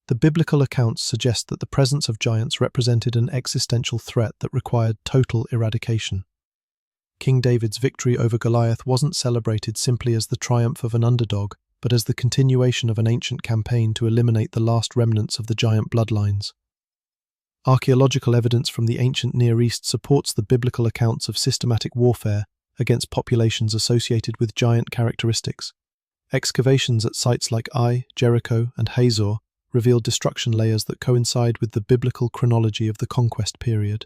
A: The biblical accounts suggest that the presence of giants represented an existential threat that required total eradication. King David's victory over Goliath wasn't celebrated simply as the triumph of an underdog, but as the continuation of an ancient campaign to eliminate the last remnants of the giant bloodlines. Archaeological evidence from the ancient Near East supports the biblical accounts of systematic warfare against populations associated with giant characteristics. Excavations at sites like Ai, Jericho, and Hazor revealed destruction layers that coincide with the biblical chronology of the conquest period.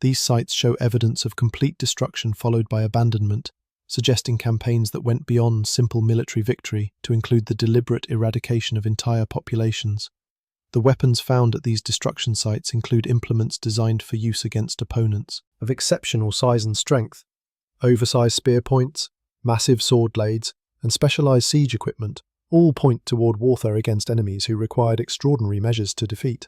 A: These sites show evidence of complete destruction followed by abandonment, suggesting campaigns that went beyond simple military victory to include the deliberate eradication of entire populations. The weapons found at these destruction sites include implements designed for use against opponents of exceptional size and strength, oversized spear points, massive sword blades, and specialized siege equipment, all point toward warfare against enemies who required extraordinary measures to defeat.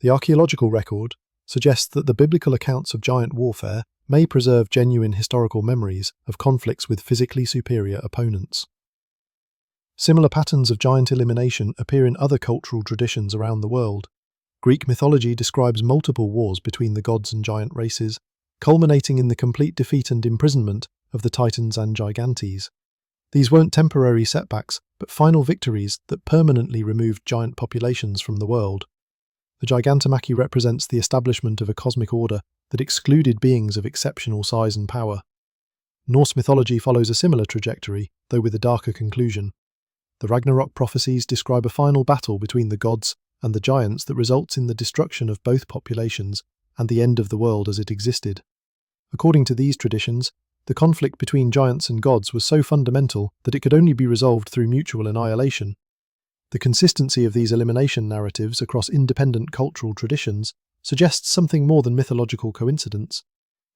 A: The archaeological record suggests that the biblical accounts of giant warfare may preserve genuine historical memories of conflicts with physically superior opponents. Similar patterns of giant elimination appear in other cultural traditions around the world. Greek mythology describes multiple wars between the gods and giant races, culminating in the complete defeat and imprisonment of the Titans and Gigantes. These weren't temporary setbacks, but final victories that permanently removed giant populations from the world. The Gigantomachy represents the establishment of a cosmic order that excluded beings of exceptional size and power. Norse mythology follows a similar trajectory, though with a darker conclusion. The Ragnarok prophecies describe a final battle between the gods and the giants that results in the destruction of both populations and the end of the world as it existed. According to these traditions, the conflict between giants and gods was so fundamental that it could only be resolved through mutual annihilation. The consistency of these elimination narratives across independent cultural traditions suggests something more than mythological coincidence.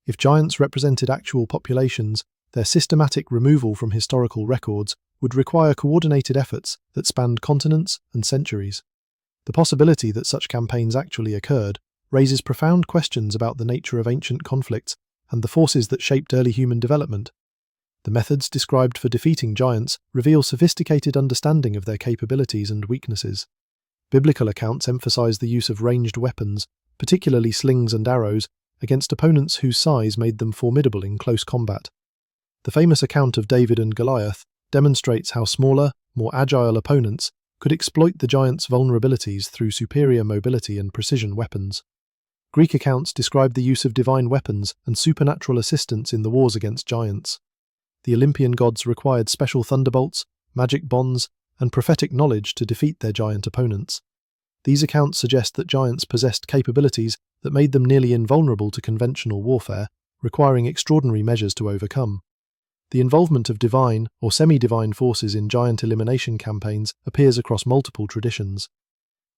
A: If giants represented actual populations, their systematic removal from historical records would require coordinated efforts that spanned continents and centuries. The possibility that such campaigns actually occurred raises profound questions about the nature of ancient conflicts and the forces that shaped early human development. The methods described for defeating giants reveal sophisticated understanding of their capabilities and weaknesses. Biblical accounts emphasize the use of ranged weapons, particularly slings and arrows, against opponents whose size made them formidable in close combat. The famous account of David and Goliath demonstrates how smaller, more agile opponents could exploit the giants' vulnerabilities through superior mobility and precision weapons. Greek accounts describe the use of divine weapons and supernatural assistance in the wars against giants. The Olympian gods required special thunderbolts, magic bonds, and prophetic knowledge to defeat their giant opponents. These accounts suggest that giants possessed capabilities that made them nearly invulnerable to conventional warfare, requiring extraordinary measures to overcome. The involvement of divine or semi-divine forces in giant elimination campaigns appears across multiple traditions.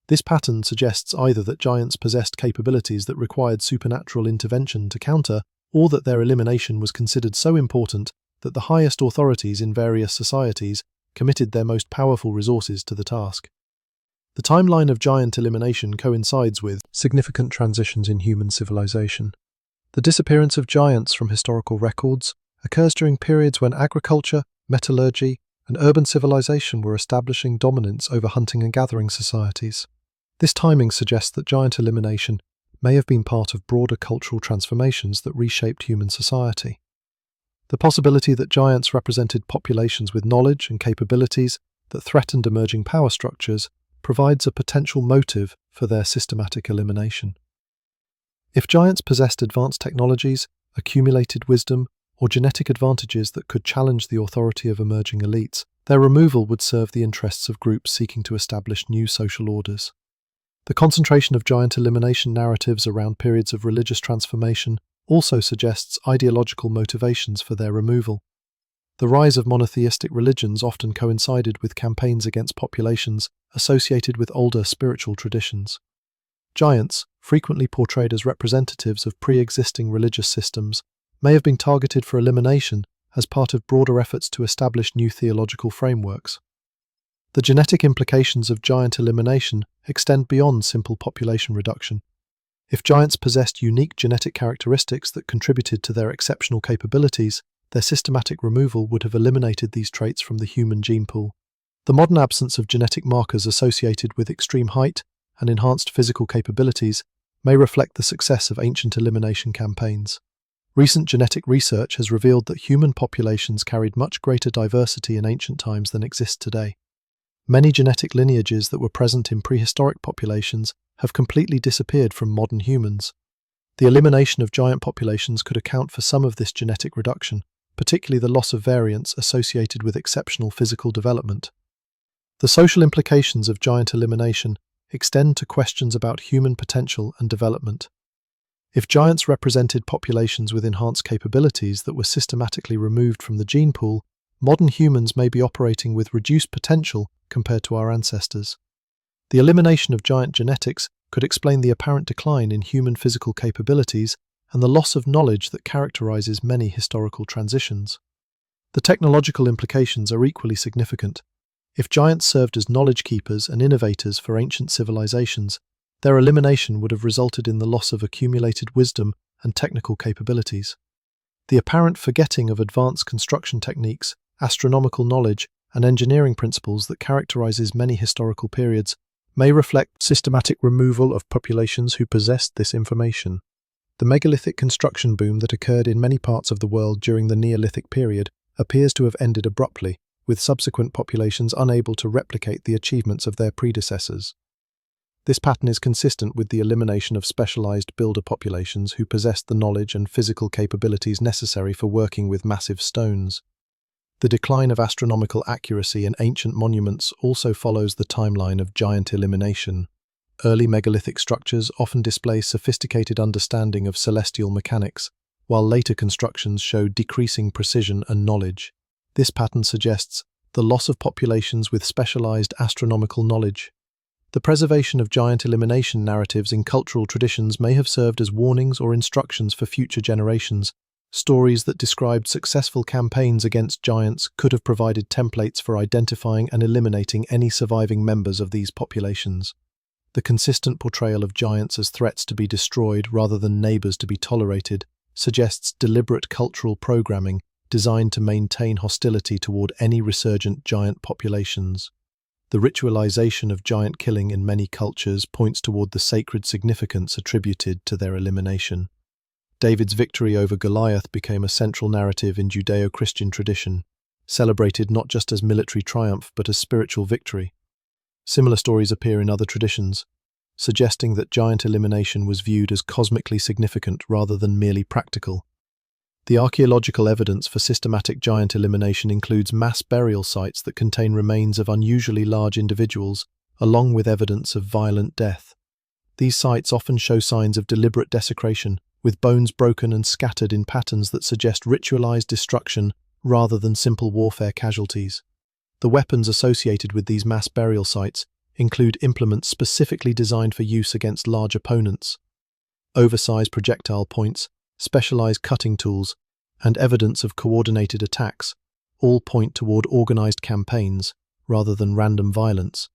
A: This pattern suggests either that giants possessed capabilities that required supernatural intervention to counter, or that their elimination was considered so important that the highest authorities in various societies committed their most powerful resources to the task. The timeline of giant elimination coincides with significant transitions in human civilization. The disappearance of giants from historical records occurs during periods when agriculture, metallurgy, and urban civilization were establishing dominance over hunting and gathering societies. This timing suggests that giant elimination may have been part of broader cultural transformations that reshaped human society. The possibility that giants represented populations with knowledge and capabilities that threatened emerging power structures provides a potential motive for their systematic elimination. If giants possessed advanced technologies, accumulated wisdom, or genetic advantages that could challenge the authority of emerging elites, their removal would serve the interests of groups seeking to establish new social orders. The concentration of giant elimination narratives around periods of religious transformation also suggests ideological motivations for their removal. The rise of monotheistic religions often coincided with campaigns against populations associated with older spiritual traditions. Giants, frequently portrayed as representatives of pre-existing religious systems, may have been targeted for elimination as part of broader efforts to establish new theological frameworks. The genetic implications of giant elimination extend beyond simple population reduction. If giants possessed unique genetic characteristics that contributed to their exceptional capabilities, their systematic removal would have eliminated these traits from the human gene pool. The modern absence of genetic markers associated with extreme height and enhanced physical capabilities may reflect the success of ancient elimination campaigns. Recent genetic research has revealed that human populations carried much greater diversity in ancient times than exists today. Many genetic lineages that were present in prehistoric populations have completely disappeared from modern humans. The elimination of giant populations could account for some of this genetic reduction, particularly the loss of variants associated with exceptional physical development. The social implications of giant elimination extend to questions about human potential and development. If giants represented populations with enhanced capabilities that were systematically removed from the gene pool, modern humans may be operating with reduced potential compared to our ancestors. The elimination of giant genetics could explain the apparent decline in human physical capabilities and the loss of knowledge that characterizes many historical transitions. The technological implications are equally significant. If giants served as knowledge keepers and innovators for ancient civilizations, their elimination would have resulted in the loss of accumulated wisdom and technical capabilities. The apparent forgetting of advanced construction techniques, astronomical knowledge, and engineering principles that characterizes many historical periods may reflect systematic removal of populations who possessed this information. The megalithic construction boom that occurred in many parts of the world during the Neolithic period appears to have ended abruptly, with subsequent populations unable to replicate the achievements of their predecessors. This pattern is consistent with the elimination of specialized builder populations who possessed the knowledge and physical capabilities necessary for working with massive stones. The decline of astronomical accuracy in ancient monuments also follows the timeline of giant elimination. Early megalithic structures often display sophisticated understanding of celestial mechanics, while later constructions show decreasing precision and knowledge. This pattern suggests the loss of populations with specialized astronomical knowledge. The preservation of giant elimination narratives in cultural traditions may have served as warnings or instructions for future generations. Stories that described successful campaigns against giants could have provided templates for identifying and eliminating any surviving members of these populations. The consistent portrayal of giants as threats to be destroyed rather than neighbors to be tolerated suggests deliberate cultural programming designed to maintain hostility toward any resurgent giant populations. The ritualization of giant killing in many cultures points toward the sacred significance attributed to their elimination. David's victory over Goliath became a central narrative in Judeo-Christian tradition, celebrated not just as military triumph but as spiritual victory. Similar stories appear in other traditions, suggesting that giant elimination was viewed as cosmically significant rather than merely practical. The archaeological evidence for systematic giant elimination includes mass burial sites that contain remains of unusually large individuals, along with evidence of violent death. These sites often show signs of deliberate desecration, with bones broken and scattered in patterns that suggest ritualized destruction rather than simple warfare casualties. The weapons associated with these mass burial sites include implements specifically designed for use against large opponents. Oversized projectile points, specialized cutting tools, and evidence of coordinated attacks all point toward organized campaigns rather than random violence.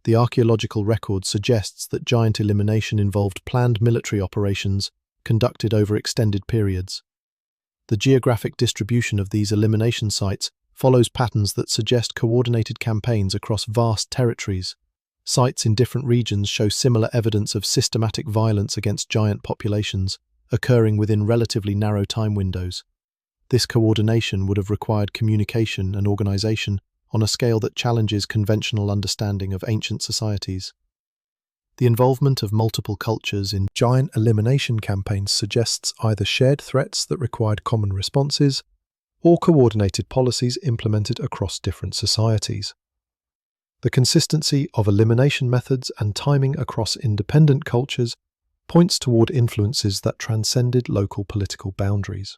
A: The archaeological record suggests that giant elimination involved planned military operations conducted over extended periods. The geographic distribution of these elimination sites follows patterns that suggest coordinated campaigns across vast territories. Sites in different regions show similar evidence of systematic violence against giant populations, occurring within relatively narrow time windows. This coordination would have required communication and organization on a scale that challenges conventional understanding of ancient societies. The involvement of multiple cultures in giant elimination campaigns suggests either shared threats that required common responses or coordinated policies implemented across different societies. The consistency of elimination methods and timing across independent cultures points toward influences that transcended local political boundaries.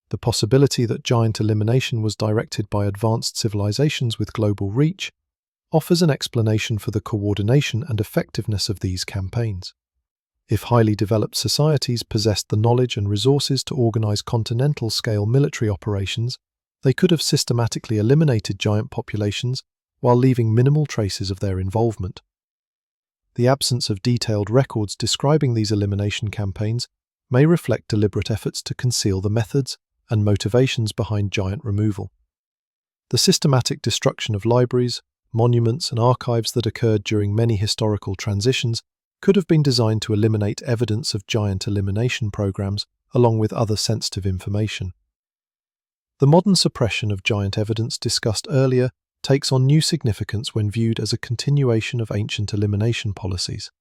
A: The possibility that giant elimination was directed by advanced civilizations with global reach offers an explanation for the coordination and effectiveness of these campaigns. If highly developed societies possessed the knowledge and resources to organize continental-scale military operations, they could have systematically eliminated giant populations while leaving minimal traces of their involvement. The absence of detailed records describing these elimination campaigns may reflect deliberate efforts to conceal the methods and motivations behind giant removal. The systematic destruction of libraries, monuments, and archives that occurred during many historical transitions could have been designed to eliminate evidence of giant elimination programs along with other sensitive information. The modern suppression of giant evidence discussed earlier takes on new significance when viewed as a continuation of ancient elimination policies.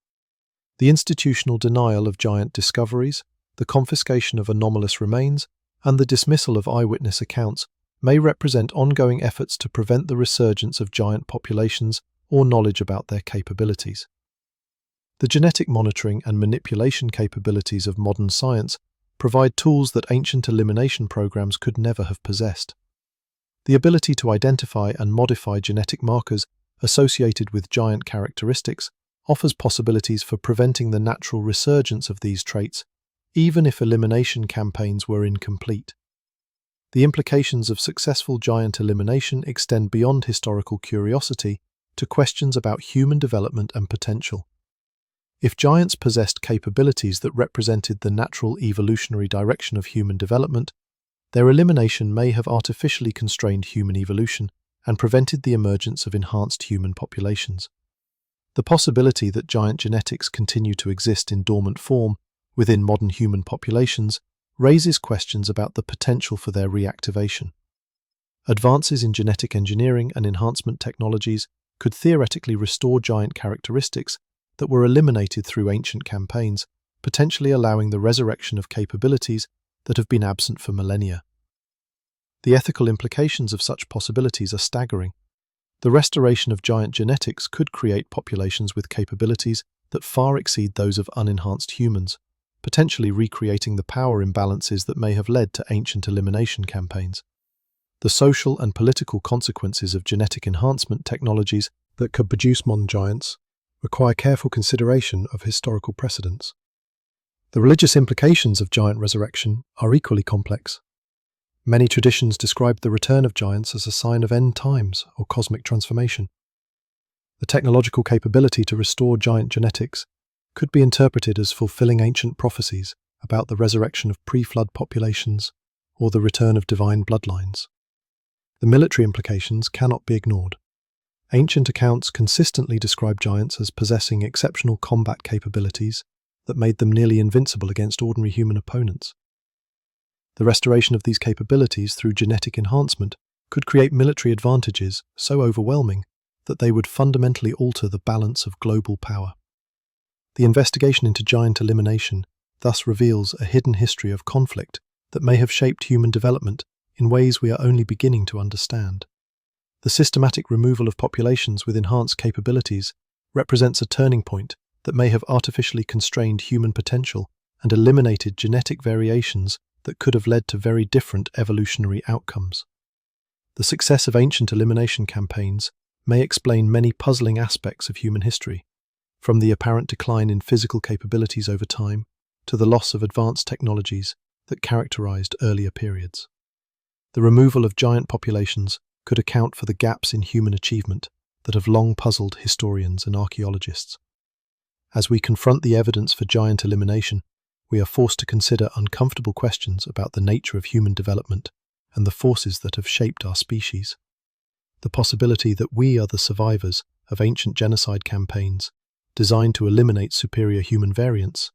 A: The institutional denial of giant discoveries, the confiscation of anomalous remains, and the dismissal of eyewitness accounts may represent ongoing efforts to prevent the resurgence of giant populations or knowledge about their capabilities. The genetic monitoring and manipulation capabilities of modern science provide tools that ancient elimination programs could never have possessed. The ability to identify and modify genetic markers associated with giant characteristics offers possibilities for preventing the natural resurgence of these traits, even if elimination campaigns were incomplete. The implications of successful giant elimination extend beyond historical curiosity to questions about human development and potential. If giants possessed capabilities that represented the natural evolutionary direction of human development, their elimination may have artificially constrained human evolution and prevented the emergence of enhanced human populations. The possibility that giant genetics continue to exist in dormant form within modern human populations raises questions about the potential for their reactivation. Advances in genetic engineering and enhancement technologies could theoretically restore giant characteristics that were eliminated through ancient campaigns, potentially allowing the resurrection of capabilities that have been absent for millennia. The ethical implications of such possibilities are staggering. The restoration of giant genetics could create populations with capabilities that far exceed those of unenhanced humans, potentially recreating the power imbalances that may have led to ancient elimination campaigns. The social and political consequences of genetic enhancement technologies that could produce modern giants require careful consideration of historical precedents. The religious implications of giant resurrection are equally complex. Many traditions describe the return of giants as a sign of end times or cosmic transformation. The technological capability to restore giant genetics could be interpreted as fulfilling ancient prophecies about the resurrection of pre-flood populations or the return of divine bloodlines. The military implications cannot be ignored. Ancient accounts consistently describe giants as possessing exceptional combat capabilities that made them nearly invincible against ordinary human opponents. The restoration of these capabilities through genetic enhancement could create military advantages so overwhelming that they would fundamentally alter the balance of global power. The investigation into giant elimination thus reveals a hidden history of conflict that may have shaped human development in ways we are only beginning to understand. The systematic removal of populations with enhanced capabilities represents a turning point that may have artificially constrained human potential and eliminated genetic variations that could have led to very different evolutionary outcomes. The success of ancient elimination campaigns may explain many puzzling aspects of human history, from the apparent decline in physical capabilities over time to the loss of advanced technologies that characterized earlier periods. The removal of giant populations could account for the gaps in human achievement that have long puzzled historians and archaeologists. As we confront the evidence for giant elimination, we are forced to consider uncomfortable questions about the nature of human development and the forces that have shaped our species. The possibility that we are the survivors of ancient genocide campaigns designed to eliminate superior human variants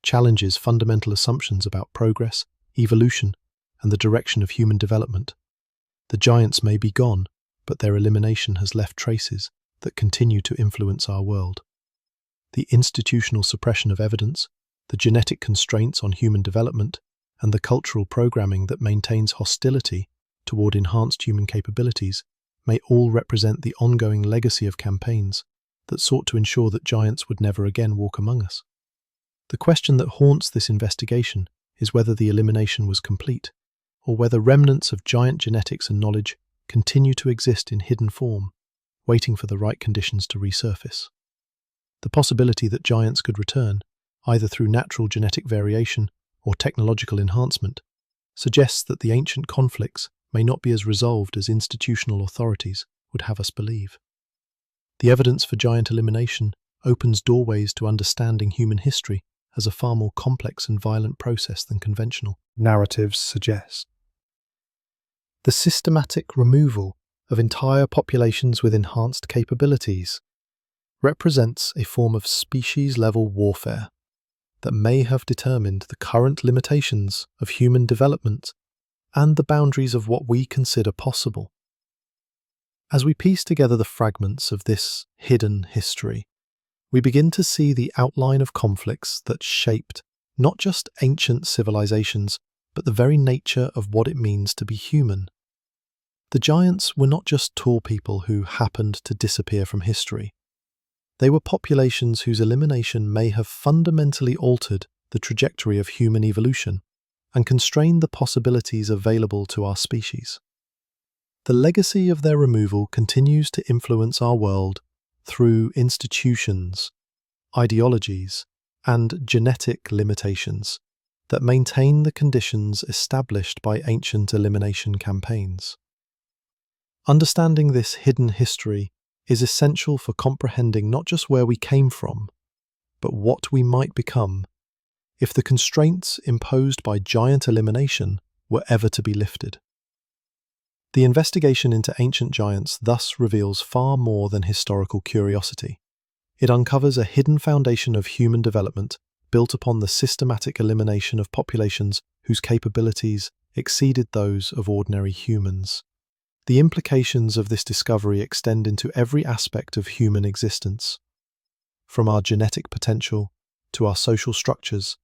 A: challenges fundamental assumptions about progress, evolution, and the direction of human development. The giants may be gone, but their elimination has left traces that continue to influence our world. The institutional suppression of evidence, the genetic constraints on human development, and the cultural programming that maintains hostility toward enhanced human capabilities may all represent the ongoing legacy of campaigns that sought to ensure that giants would never again walk among us. The question that haunts this investigation is whether the elimination was complete, or whether remnants of giant genetics and knowledge continue to exist in hidden form, waiting for the right conditions to resurface. The possibility that giants could return, either through natural genetic variation or technological enhancement, suggests that the ancient conflicts may not be as resolved as institutional authorities would have us believe. The evidence for giant elimination opens doorways to understanding human history as a far more complex and violent process than conventional narratives suggest. The systematic removal of entire populations with enhanced capabilities represents a form of species-level warfare that may have determined the current limitations of human development and the boundaries of what we consider possible. As we piece together the fragments of this hidden history, we begin to see the outline of conflicts that shaped not just ancient civilizations, but the very nature of what it means to be human. The giants were not just tall people who happened to disappear from history. They were populations whose elimination may have fundamentally altered the trajectory of human evolution and constrained the possibilities available to our species. The legacy of their removal continues to influence our world through institutions, ideologies, and genetic limitations that maintain the conditions established by ancient elimination campaigns. Understanding this hidden history is essential for comprehending not just where we came from, but what we might become if the constraints imposed by giant elimination were ever to be lifted. The investigation into ancient giants thus reveals far more than historical curiosity. It uncovers a hidden foundation of human development built upon the systematic elimination of populations whose capabilities exceeded those of ordinary humans. The implications of this discovery extend into every aspect of human existence, from our genetic potential to our social structures,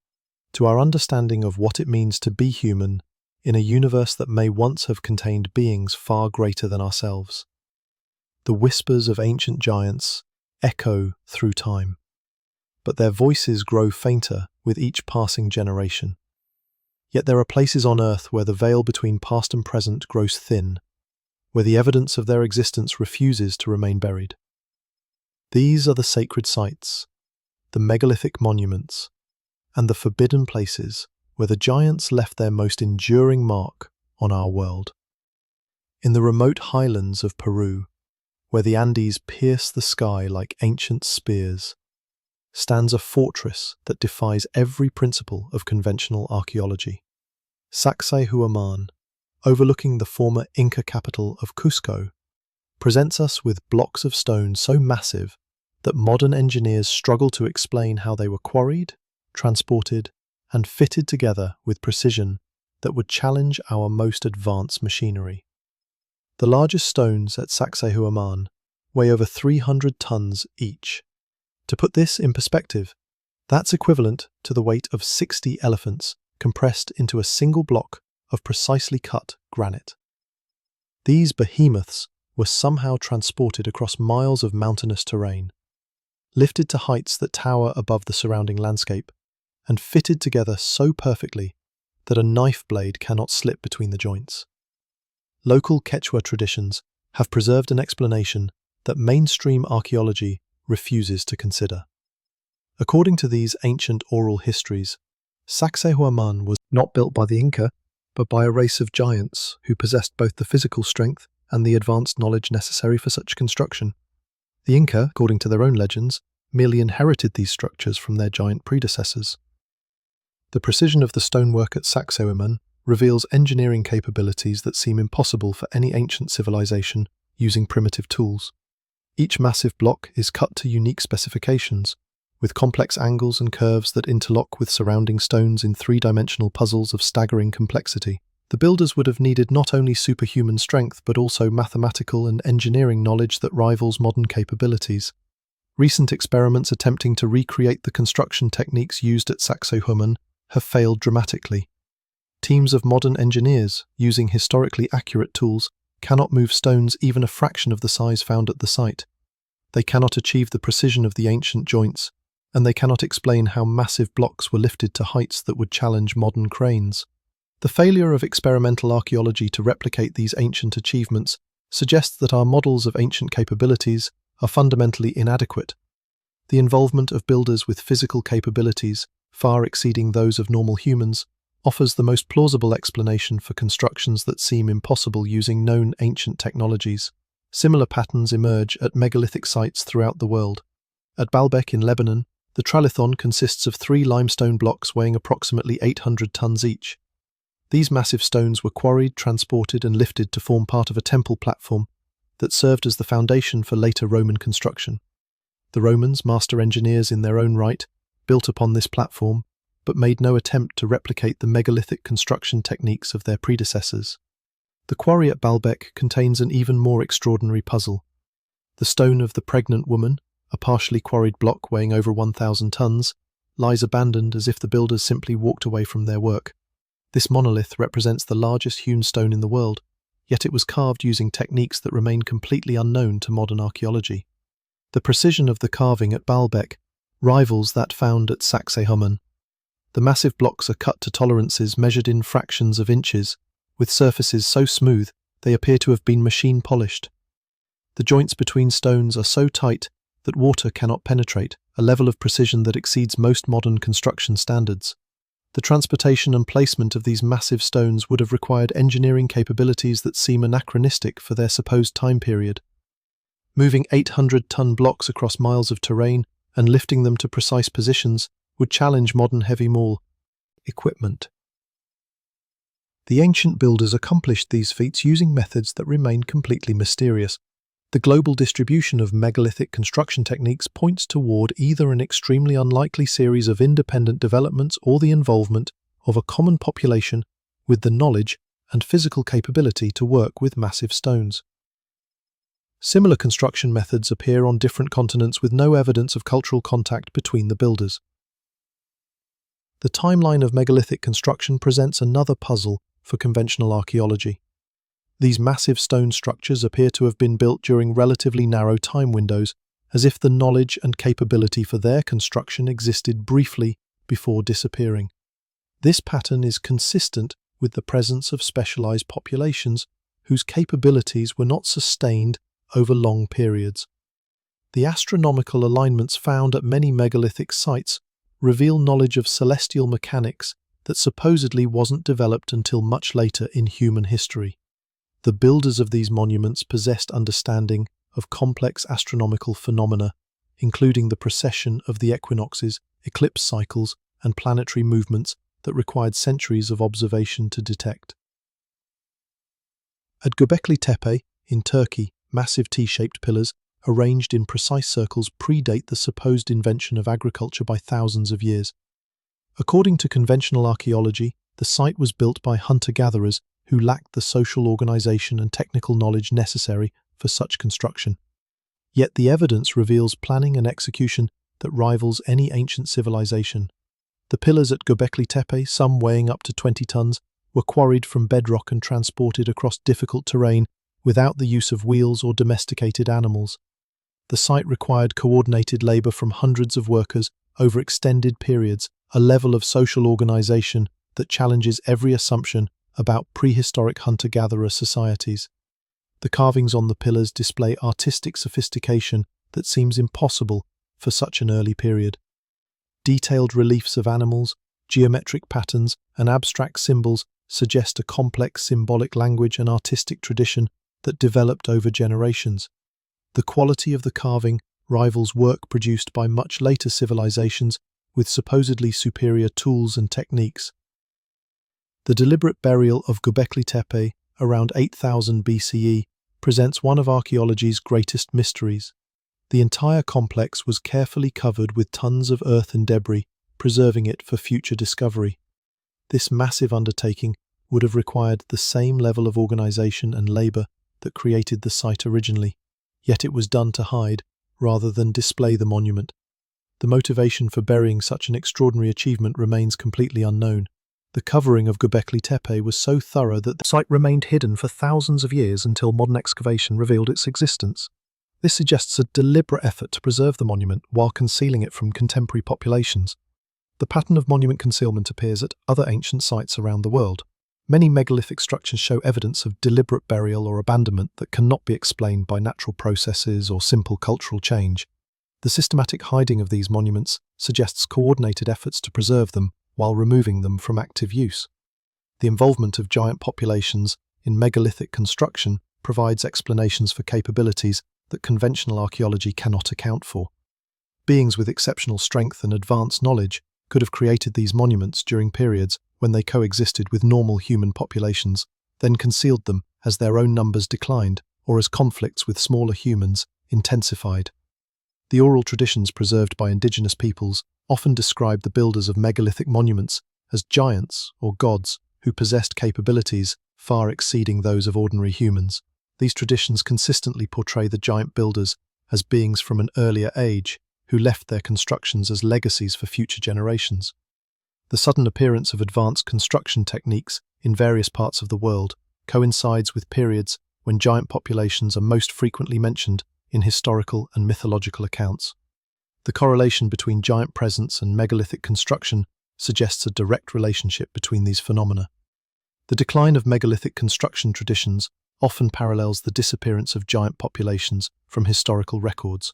A: to our understanding of what it means to be human in a universe that may once have contained beings far greater than ourselves. The whispers of ancient giants echo through time, but their voices grow fainter with each passing generation. Yet there are places on Earth where the veil between past and present grows thin, where the evidence of their existence refuses to remain buried. These are the sacred sites, the megalithic monuments, and the forbidden places where the giants left their most enduring mark on our world. In the remote highlands of Peru, where the Andes pierce the sky like ancient spears, stands a fortress that defies every principle of conventional archaeology. Sacsayhuaman, overlooking the former Inca capital of Cusco, presents us with blocks of stone so massive that modern engineers struggle to explain how they were quarried, transported, and fitted together with precision that would challenge our most advanced machinery. The largest stones at Sacsayhuaman weigh over 300 tons each. To put this in perspective, that's equivalent to the weight of 60 elephants compressed into a single block of precisely cut granite. These behemoths were somehow transported across miles of mountainous terrain, lifted to heights that tower above the surrounding landscape, and fitted together so perfectly that a knife blade cannot slip between the joints. Local Quechua traditions have preserved an explanation that mainstream archaeology refuses to consider. According to these ancient oral histories, Sacsayhuaman was not built by the Inca, but by a race of giants who possessed both the physical strength and the advanced knowledge necessary for such construction. The Inca, according to their own legends, merely inherited these structures from their giant predecessors. The precision of the stonework at Sacsayhuaman reveals engineering capabilities that seem impossible for any ancient civilization using primitive tools. Each massive block is cut to unique specifications, with complex angles and curves that interlock with surrounding stones in three-dimensional puzzles of staggering complexity. The builders would have needed not only superhuman strength but also mathematical and engineering knowledge that rivals modern capabilities. Recent experiments attempting to recreate the construction techniques used at Sacsayhuaman have failed dramatically. Teams of modern engineers, using historically accurate tools, cannot move stones even a fraction of the size found at the site. They cannot achieve the precision of the ancient joints, and they cannot explain how massive blocks were lifted to heights that would challenge modern cranes. The failure of experimental archaeology to replicate these ancient achievements suggests that our models of ancient capabilities are fundamentally inadequate. The involvement of builders with physical capabilities, far exceeding those of normal humans, offers the most plausible explanation for constructions that seem impossible using known ancient technologies. Similar patterns emerge at megalithic sites throughout the world. At Baalbek in Lebanon, the tralithon consists of 3 limestone blocks weighing approximately 800 tons each. These massive stones were quarried, transported, and lifted to form part of a temple platform that served as the foundation for later Roman construction. The Romans, master engineers in their own right, built upon this platform, but made no attempt to replicate the megalithic construction techniques of their predecessors. The quarry at Baalbek contains an even more extraordinary puzzle. The stone of the pregnant woman, a partially quarried block weighing over 1,000 tons, lies abandoned as if the builders simply walked away from their work. This monolith represents the largest hewn stone in the world, yet it was carved using techniques that remain completely unknown to modern archaeology. The precision of the carving at Baalbek rivals that found at Sacsayhuman. The massive blocks are cut to tolerances measured in fractions of inches, with surfaces so smooth they appear to have been machine polished. The joints between stones are so tight that water cannot penetrate, a level of precision that exceeds most modern construction standards. The transportation and placement of these massive stones would have required engineering capabilities that seem anachronistic for their supposed time period. Moving 800-ton blocks across miles of terrain and lifting them to precise positions would challenge modern heavy maul equipment. The ancient builders accomplished these feats using methods that remain completely mysterious. The global distribution of megalithic construction techniques points toward either an extremely unlikely series of independent developments or the involvement of a common population with the knowledge and physical capability to work with massive stones. Similar construction methods appear on different continents with no evidence of cultural contact between the builders. The timeline of megalithic construction presents another puzzle for conventional archaeology. These massive stone structures appear to have been built during relatively narrow time windows, as if the knowledge and capability for their construction existed briefly before disappearing. This pattern is consistent with the presence of specialized populations whose capabilities were not sustained over long periods. The astronomical alignments found at many megalithic sites reveal knowledge of celestial mechanics that supposedly wasn't developed until much later in human history. The builders of these monuments possessed understanding of complex astronomical phenomena, including the precession of the equinoxes, eclipse cycles, and planetary movements that required centuries of observation to detect. At Göbekli Tepe, in Turkey, massive T-shaped pillars, arranged in precise circles, predate the supposed invention of agriculture by thousands of years. According to conventional archaeology, the site was built by hunter-gatherers who lacked the social organization and technical knowledge necessary for such construction. Yet the evidence reveals planning and execution that rivals any ancient civilization. The pillars at Göbekli Tepe, some weighing up to 20 tons, were quarried from bedrock and transported across difficult terrain without the use of wheels or domesticated animals. The site required coordinated labor from hundreds of workers over extended periods, a level of social organization that challenges every assumption about prehistoric hunter-gatherer societies. The carvings on the pillars display artistic sophistication that seems impossible for such an early period. Detailed reliefs of animals, geometric patterns, and abstract symbols suggest a complex symbolic language and artistic tradition that developed over generations. The quality of the carving rivals work produced by much later civilizations with supposedly superior tools and techniques. The deliberate burial of Göbekli Tepe around 8000 BCE presents one of archaeology's greatest mysteries. The entire complex was carefully covered with tons of earth and debris, preserving it for future discovery. This massive undertaking would have required the same level of organization and labor that created the site originally, yet it was done to hide rather than display the monument. The motivation for burying such an extraordinary achievement remains completely unknown. The covering of Göbekli Tepe was so thorough that the site remained hidden for thousands of years until modern excavation revealed its existence. This suggests a deliberate effort to preserve the monument while concealing it from contemporary populations. The pattern of monument concealment appears at other ancient sites around the world. Many megalithic structures show evidence of deliberate burial or abandonment that cannot be explained by natural processes or simple cultural change. The systematic hiding of these monuments suggests coordinated efforts to preserve them while removing them from active use. The involvement of giant populations in megalithic construction provides explanations for capabilities that conventional archaeology cannot account for. Beings with exceptional strength and advanced knowledge could have created these monuments during periods when they coexisted with normal human populations, then concealed them as their own numbers declined or as conflicts with smaller humans intensified. The oral traditions preserved by indigenous peoples often describe the builders of megalithic monuments as giants or gods who possessed capabilities far exceeding those of ordinary humans. These traditions consistently portray the giant builders as beings from an earlier age who left their constructions as legacies for future generations. The sudden appearance of advanced construction techniques in various parts of the world coincides with periods when giant populations are most frequently mentioned in historical and mythological accounts. The correlation between giant presence and megalithic construction suggests a direct relationship between these phenomena. The decline of megalithic construction traditions often parallels the disappearance of giant populations from historical records.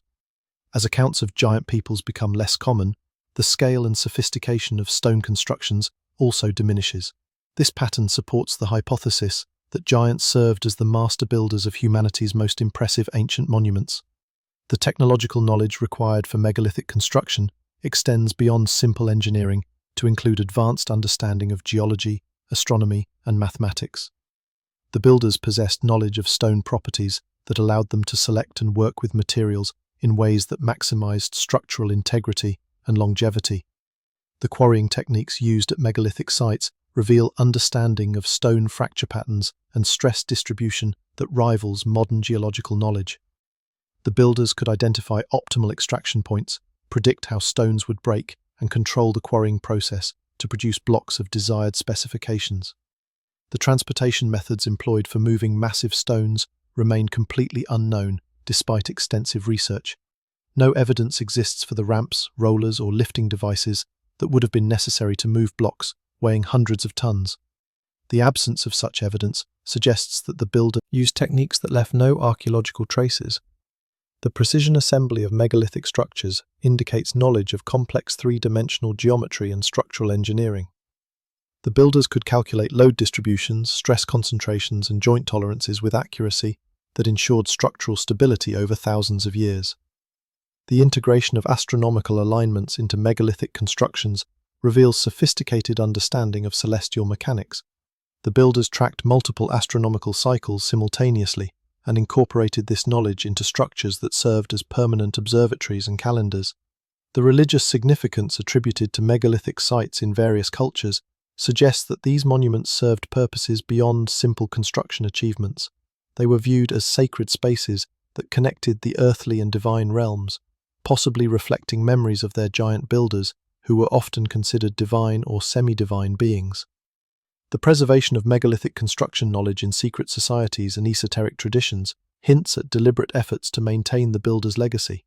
A: As accounts of giant peoples become less common, the scale and sophistication of stone constructions also diminishes. This pattern supports the hypothesis that giants served as the master builders of humanity's most impressive ancient monuments. The technological knowledge required for megalithic construction extends beyond simple engineering to include advanced understanding of geology, astronomy, and mathematics. The builders possessed knowledge of stone properties that allowed them to select and work with materials in ways that maximized structural integrity and longevity. The quarrying techniques used at megalithic sites reveal understanding of stone fracture patterns and stress distribution that rivals modern geological knowledge. The builders could identify optimal extraction points, predict how stones would break, and control the quarrying process to produce blocks of desired specifications. The transportation methods employed for moving massive stones remain completely unknown despite extensive research. No evidence exists for the ramps, rollers, or lifting devices that would have been necessary to move blocks weighing hundreds of tons. The absence of such evidence suggests that the builder used techniques that left no archaeological traces. The precision assembly of megalithic structures indicates knowledge of complex three-dimensional geometry and structural engineering. The builders could calculate load distributions, stress concentrations, and joint tolerances with accuracy that ensured structural stability over thousands of years. The integration of astronomical alignments into megalithic constructions reveals sophisticated understanding of celestial mechanics. The builders tracked multiple astronomical cycles simultaneously and incorporated this knowledge into structures that served as permanent observatories and calendars. The religious significance attributed to megalithic sites in various cultures suggests that these monuments served purposes beyond simple construction achievements. They were viewed as sacred spaces that connected the earthly and divine realms, possibly reflecting memories of their giant builders who were often considered divine or semi-divine beings. The preservation of megalithic construction knowledge in secret societies and esoteric traditions hints at deliberate efforts to maintain the builder's legacy.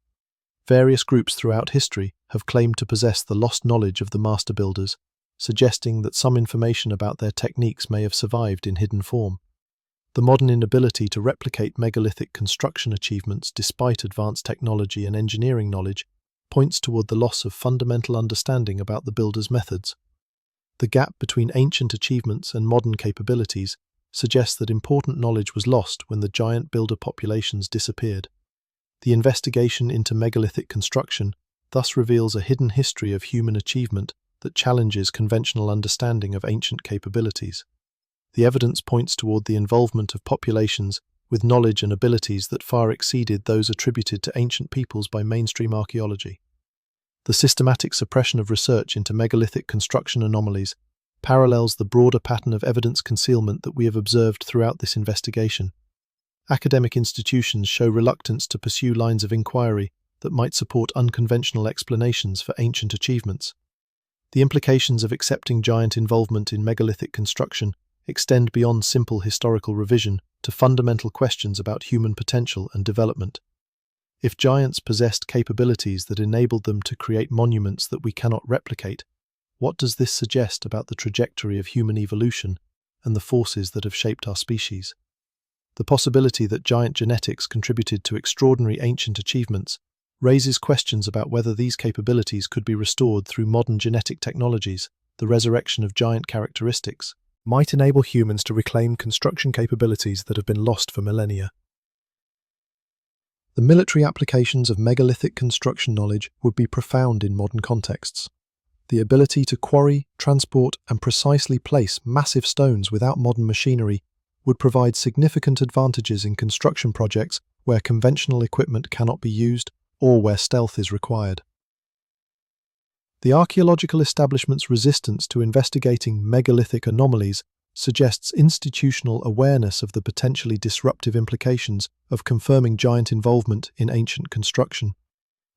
A: Various groups throughout history have claimed to possess the lost knowledge of the master builders, suggesting that some information about their techniques may have survived in hidden form. The modern inability to replicate megalithic construction achievements despite advanced technology and engineering knowledge points toward the loss of fundamental understanding about the builder's methods. The gap between ancient achievements and modern capabilities suggests that important knowledge was lost when the giant builder populations disappeared. The investigation into megalithic construction thus reveals a hidden history of human achievement that challenges conventional understanding of ancient capabilities. The evidence points toward the involvement of populations with knowledge and abilities that far exceeded those attributed to ancient peoples by mainstream archaeology. The systematic suppression of research into megalithic construction anomalies parallels the broader pattern of evidence concealment that we have observed throughout this investigation. Academic institutions show reluctance to pursue lines of inquiry that might support unconventional explanations for ancient achievements. The implications of accepting giant involvement in megalithic construction extend beyond simple historical revision to fundamental questions about human potential and development. If giants possessed capabilities that enabled them to create monuments that we cannot replicate, what does this suggest about the trajectory of human evolution and the forces that have shaped our species? The possibility that giant genetics contributed to extraordinary ancient achievements raises questions about whether these capabilities could be restored through modern genetic technologies. The resurrection of giant characteristics might enable humans to reclaim construction capabilities that have been lost for millennia. The military applications of megalithic construction knowledge would be profound in modern contexts. The ability to quarry, transport, and precisely place massive stones without modern machinery would provide significant advantages in construction projects where conventional equipment cannot be used or where stealth is required. The archaeological establishment's resistance to investigating megalithic anomalies suggests institutional awareness of the potentially disruptive implications of confirming giant involvement in ancient construction.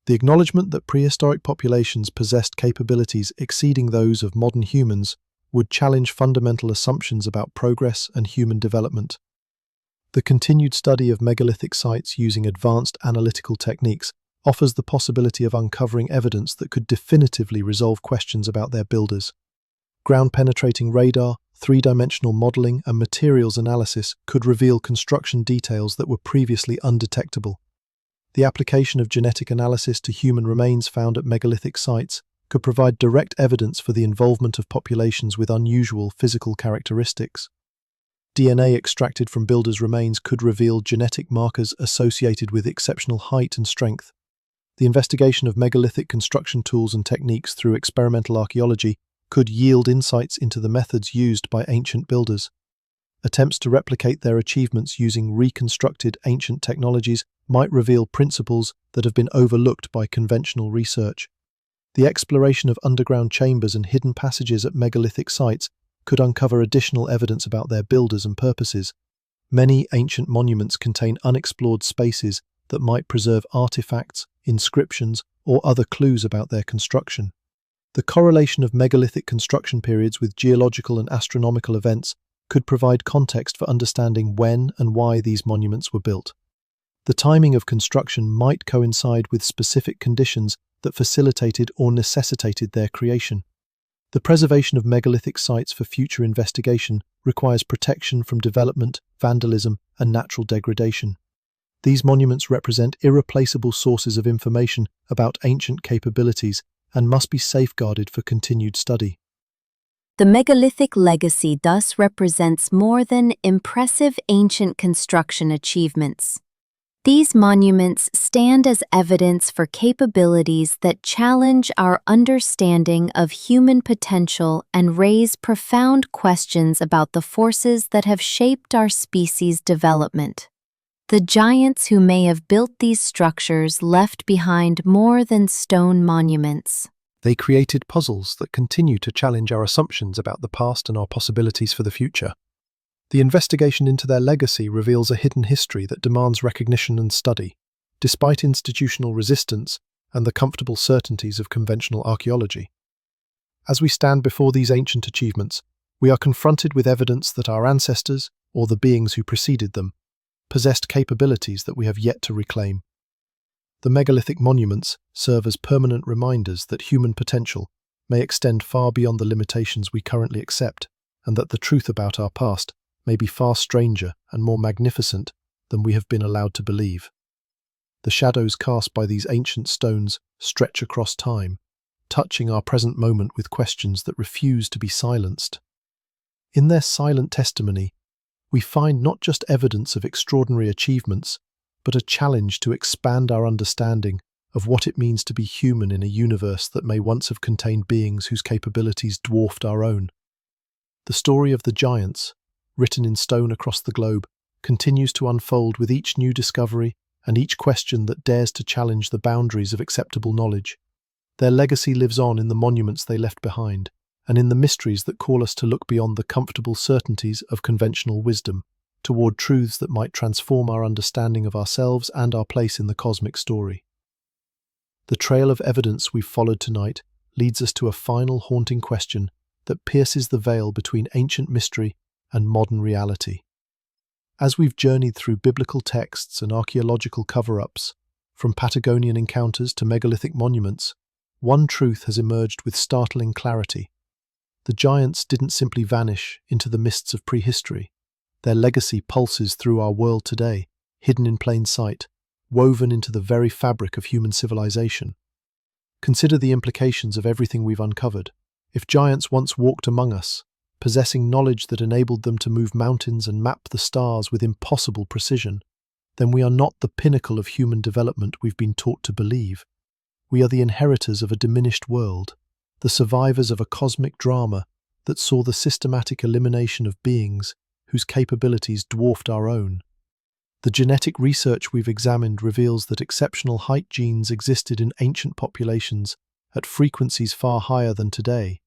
A: The acknowledgement that prehistoric populations possessed capabilities exceeding those of modern humans would challenge fundamental assumptions about progress and human development. The continued study of megalithic sites using advanced analytical techniques offers the possibility of uncovering evidence that could definitively resolve questions about their builders. Ground-penetrating radar, three-dimensional modeling, and materials analysis could reveal construction details that were previously undetectable. The application of genetic analysis to human remains found at megalithic sites could provide direct evidence for the involvement of populations with unusual physical characteristics. DNA extracted from builders' remains could reveal genetic markers associated with exceptional height and strength. The investigation of megalithic construction tools and techniques through experimental archaeology could yield insights into the methods used by ancient builders. Attempts to replicate their achievements using reconstructed ancient technologies might reveal principles that have been overlooked by conventional research. The exploration of underground chambers and hidden passages at megalithic sites could uncover additional evidence about their builders and purposes. Many ancient monuments contain unexplored spaces that might preserve artifacts, inscriptions, or other clues about their construction. The correlation of megalithic construction periods with geological and astronomical events could provide context for understanding when and why these monuments were built. The timing of construction might coincide with specific conditions that facilitated or necessitated their creation. The preservation of megalithic sites for future investigation requires protection from development, vandalism, and natural degradation. These monuments represent irreplaceable sources of information about ancient capabilities and must be safeguarded for continued study.
B: The megalithic legacy thus represents more than impressive ancient construction achievements. These monuments stand as evidence for capabilities that challenge our understanding of human potential and raise profound questions about the forces that have shaped our species' development. The giants who may have built these structures left behind more than stone monuments.
A: They created puzzles that continue to challenge our assumptions about the past and our possibilities for the future. The investigation into their legacy reveals a hidden history that demands recognition and study, despite institutional resistance and the comfortable certainties of conventional archaeology. As we stand before these ancient achievements, we are confronted with evidence that our ancestors, or the beings who preceded them, possessed capabilities that we have yet to reclaim. The megalithic monuments serve as permanent reminders that human potential may extend far beyond the limitations we currently accept, and that the truth about our past may be far stranger and more magnificent than we have been allowed to believe. The shadows cast by these ancient stones stretch across time, touching our present moment with questions that refuse to be silenced. In their silent testimony, we find not just evidence of extraordinary achievements, but a challenge to expand our understanding of what it means to be human in a universe that may once have contained beings whose capabilities dwarfed our own. The story of the giants, written in stone across the globe, continues to unfold with each new discovery and each question that dares to challenge the boundaries of acceptable knowledge. Their legacy lives on in the monuments they left behind, and in the mysteries that call us to look beyond the comfortable certainties of conventional wisdom, toward truths that might transform our understanding of ourselves and our place in the cosmic story. The trail of evidence we've followed tonight leads us to a final haunting question that pierces the veil between ancient mystery and modern reality. As we've journeyed through biblical texts and archaeological cover-ups, from Patagonian encounters to megalithic monuments, one truth has emerged with startling clarity. The giants didn't simply vanish into the mists of prehistory. Their legacy pulses through our world today, hidden in plain sight, woven into the very fabric of human civilization. Consider the implications of everything we've uncovered. If giants once walked among us, possessing knowledge that enabled them to move mountains and map the stars with impossible precision, then we are not the pinnacle of human development we've been taught to believe. We are the inheritors of a diminished world, the survivors of a cosmic drama that saw the systematic elimination of beings whose capabilities dwarfed our own. The genetic research we've examined reveals that exceptional height genes existed in ancient populations at frequencies far higher than today.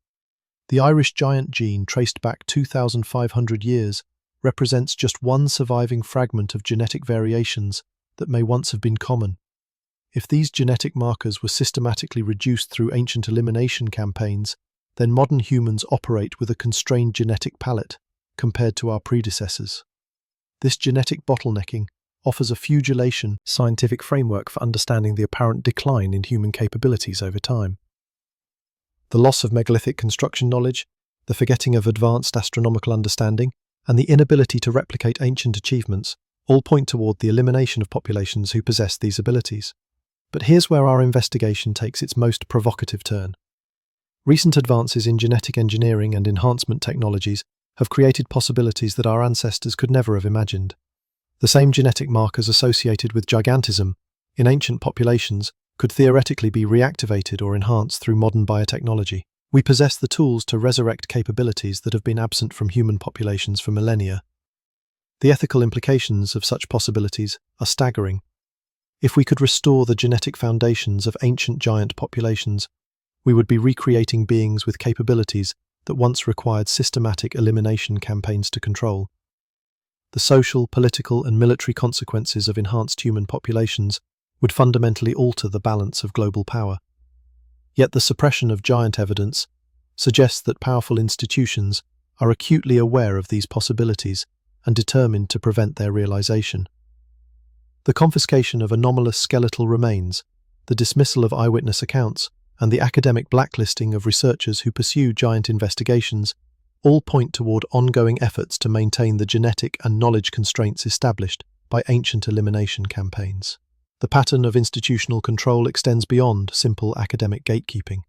A: The Irish giant gene, traced back 2,500 years, represents just one surviving fragment of genetic variations that may once have been common. If these genetic markers were systematically reduced through ancient elimination campaigns, then modern humans operate with a constrained genetic palette compared to our predecessors. This genetic bottlenecking offers a fugulation scientific framework for understanding the apparent decline in human capabilities over time. The loss of megalithic construction knowledge, the forgetting of advanced astronomical understanding, and the inability to replicate ancient achievements all point toward the elimination of populations who possess these abilities. But here's where our investigation takes its most provocative turn. Recent advances in genetic engineering and enhancement technologies have created possibilities that our ancestors could never have imagined. The same genetic markers associated with gigantism in ancient populations could theoretically be reactivated or enhanced through modern biotechnology. We possess the tools to resurrect capabilities that have been absent from human populations for millennia. The ethical implications of such possibilities are staggering. If we could restore the genetic foundations of ancient giant populations, we would be recreating beings with capabilities that once required systematic elimination campaigns to control. The social, political, and military consequences of enhanced human populations would fundamentally alter the balance of global power. Yet the suppression of giant evidence suggests that powerful institutions are acutely aware of these possibilities and determined to prevent their realization. The confiscation of anomalous skeletal remains, the dismissal of eyewitness accounts, and the academic blacklisting of researchers who pursue giant investigations all point toward ongoing efforts to maintain the genetic and knowledge constraints established by ancient elimination campaigns. The pattern of institutional control extends beyond simple academic gatekeeping.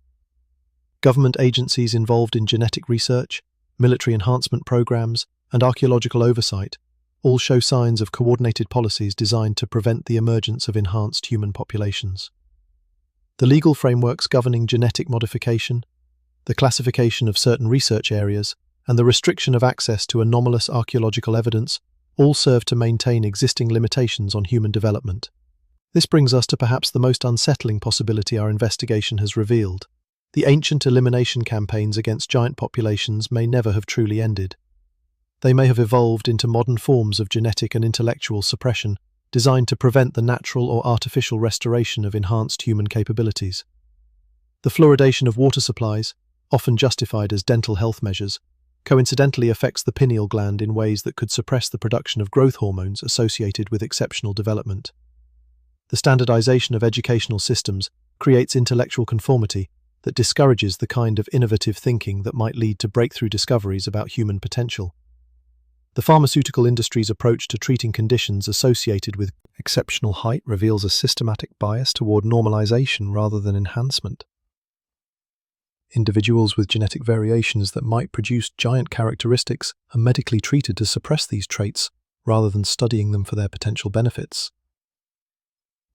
A: Government agencies involved in genetic research, military enhancement programs, and archaeological oversight all show signs of coordinated policies designed to prevent the emergence of enhanced human populations. The legal frameworks governing genetic modification, the classification of certain research areas, and the restriction of access to anomalous archaeological evidence all serve to maintain existing limitations on human development. This brings us to perhaps the most unsettling possibility our investigation has revealed. The ancient elimination campaigns against giant populations may never have truly ended. They may have evolved into modern forms of genetic and intellectual suppression designed to prevent the natural or artificial restoration of enhanced human capabilities. The fluoridation of water supplies, often justified as dental health measures, coincidentally affects the pineal gland in ways that could suppress the production of growth hormones associated with exceptional development. The standardization of educational systems creates intellectual conformity that discourages the kind of innovative thinking that might lead to breakthrough discoveries about human potential. The pharmaceutical industry's approach to treating conditions associated with exceptional height reveals a systematic bias toward normalization rather than enhancement. Individuals with genetic variations that might produce giant characteristics are medically treated to suppress these traits rather than studying them for their potential benefits.